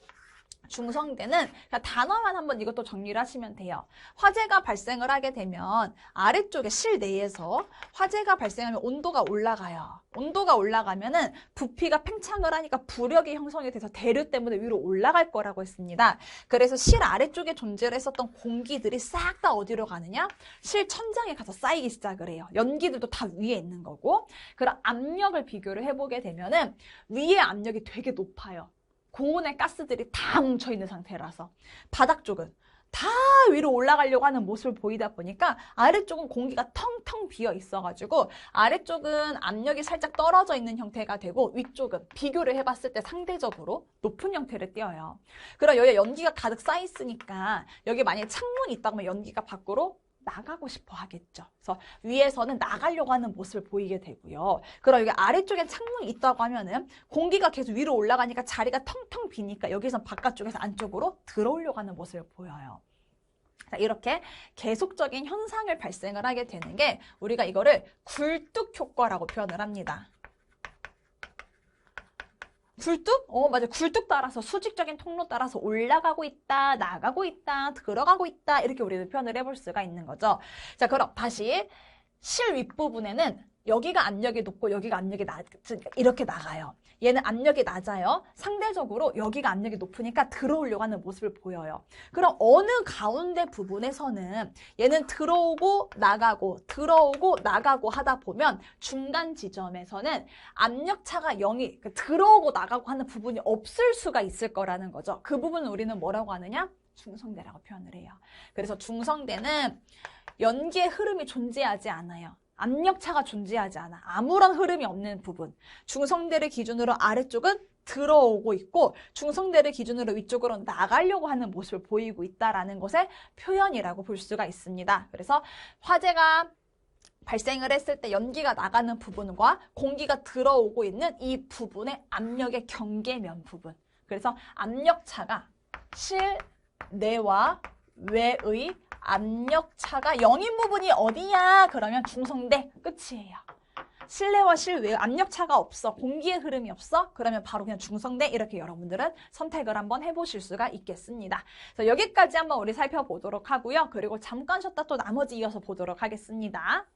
중성대는 그냥 단어만 한번 이것도 정리를 하시면 돼요. 화재가 발생을 하게 되면 아래쪽에 실내에서 화재가 발생하면 온도가 올라가요. 온도가 올라가면은 부피가 팽창을 하니까 부력이 형성이 돼서 대류 때문에 위로 올라갈 거라고 했습니다. 그래서 실 아래쪽에 존재를 했었던 공기들이 싹 다 어디로 가느냐? 실 천장에 가서 쌓이기 시작을 해요. 연기들도 다 위에 있는 거고. 그럼 압력을 비교를 해보게 되면은 위에 압력이 되게 높아요. 고온의 가스들이 다 뭉쳐있는 상태라서 바닥 쪽은 다 위로 올라가려고 하는 모습을 보이다 보니까 아래쪽은 공기가 텅텅 비어 있어가지고 아래쪽은 압력이 살짝 떨어져 있는 형태가 되고 위쪽은 비교를 해봤을 때 상대적으로 높은 형태를 띄어요. 그럼 여기 연기가 가득 쌓여 있으니까 여기 만약에 창문이 있다고 하면 연기가 밖으로 나가고 싶어 하겠죠. 그래서 위에서는 나가려고 하는 모습을 보이게 되고요. 그럼 여기 아래쪽에 창문이 있다고 하면은 공기가 계속 위로 올라가니까 자리가 텅텅 비니까 여기서 바깥쪽에서 안쪽으로 들어오려고 하는 모습을 보여요. 자, 이렇게 계속적인 현상을 발생을 하게 되는 게 우리가 이거를 굴뚝 효과라고 표현을 합니다. 굴뚝? 맞아. 굴뚝 따라서 수직적인 통로 따라서 올라가고 있다, 나가고 있다, 들어가고 있다 이렇게 우리는 표현을 해볼 수가 있는 거죠. 자, 그럼 다시 실 윗부분에는 여기가 압력이 높고 여기가 압력이 이렇게 나가요. 얘는 압력이 낮아요. 상대적으로 여기가 압력이 높으니까 들어오려고 하는 모습을 보여요. 그럼 어느 가운데 부분에서는 얘는 들어오고 나가고 들어오고 나가고 하다 보면 중간 지점에서는 압력차가 0이 들어오고 나가고 하는 부분이 없을 수가 있을 거라는 거죠. 그 부분을 우리는 뭐라고 하느냐? 중성대라고 표현을 해요. 그래서 중성대는 연기의 흐름이 존재하지 않아요. 압력차가 존재하지 않아. 아무런 흐름이 없는 부분. 중성대를 기준으로 아래쪽은 들어오고 있고 중성대를 기준으로 위쪽으로 나가려고 하는 모습을 보이고 있다라는 것의 표현이라고 볼 수가 있습니다. 그래서 화재가 발생을 했을 때 연기가 나가는 부분과 공기가 들어오고 있는 이 부분의 압력의 경계면 부분. 그래서 압력차가 실내와 외의 압력차가 0인 부분이 어디야? 그러면 중성대 끝이에요. 실내와 실외 압력차가 없어. 공기의 흐름이 없어. 그러면 바로 그냥 중성대 이렇게 여러분들은 선택을 한번 해보실 수가 있겠습니다. 그래서 여기까지 한번 우리 살펴보도록 하고요. 그리고 잠깐 쉬었다 또 나머지 이어서 보도록 하겠습니다.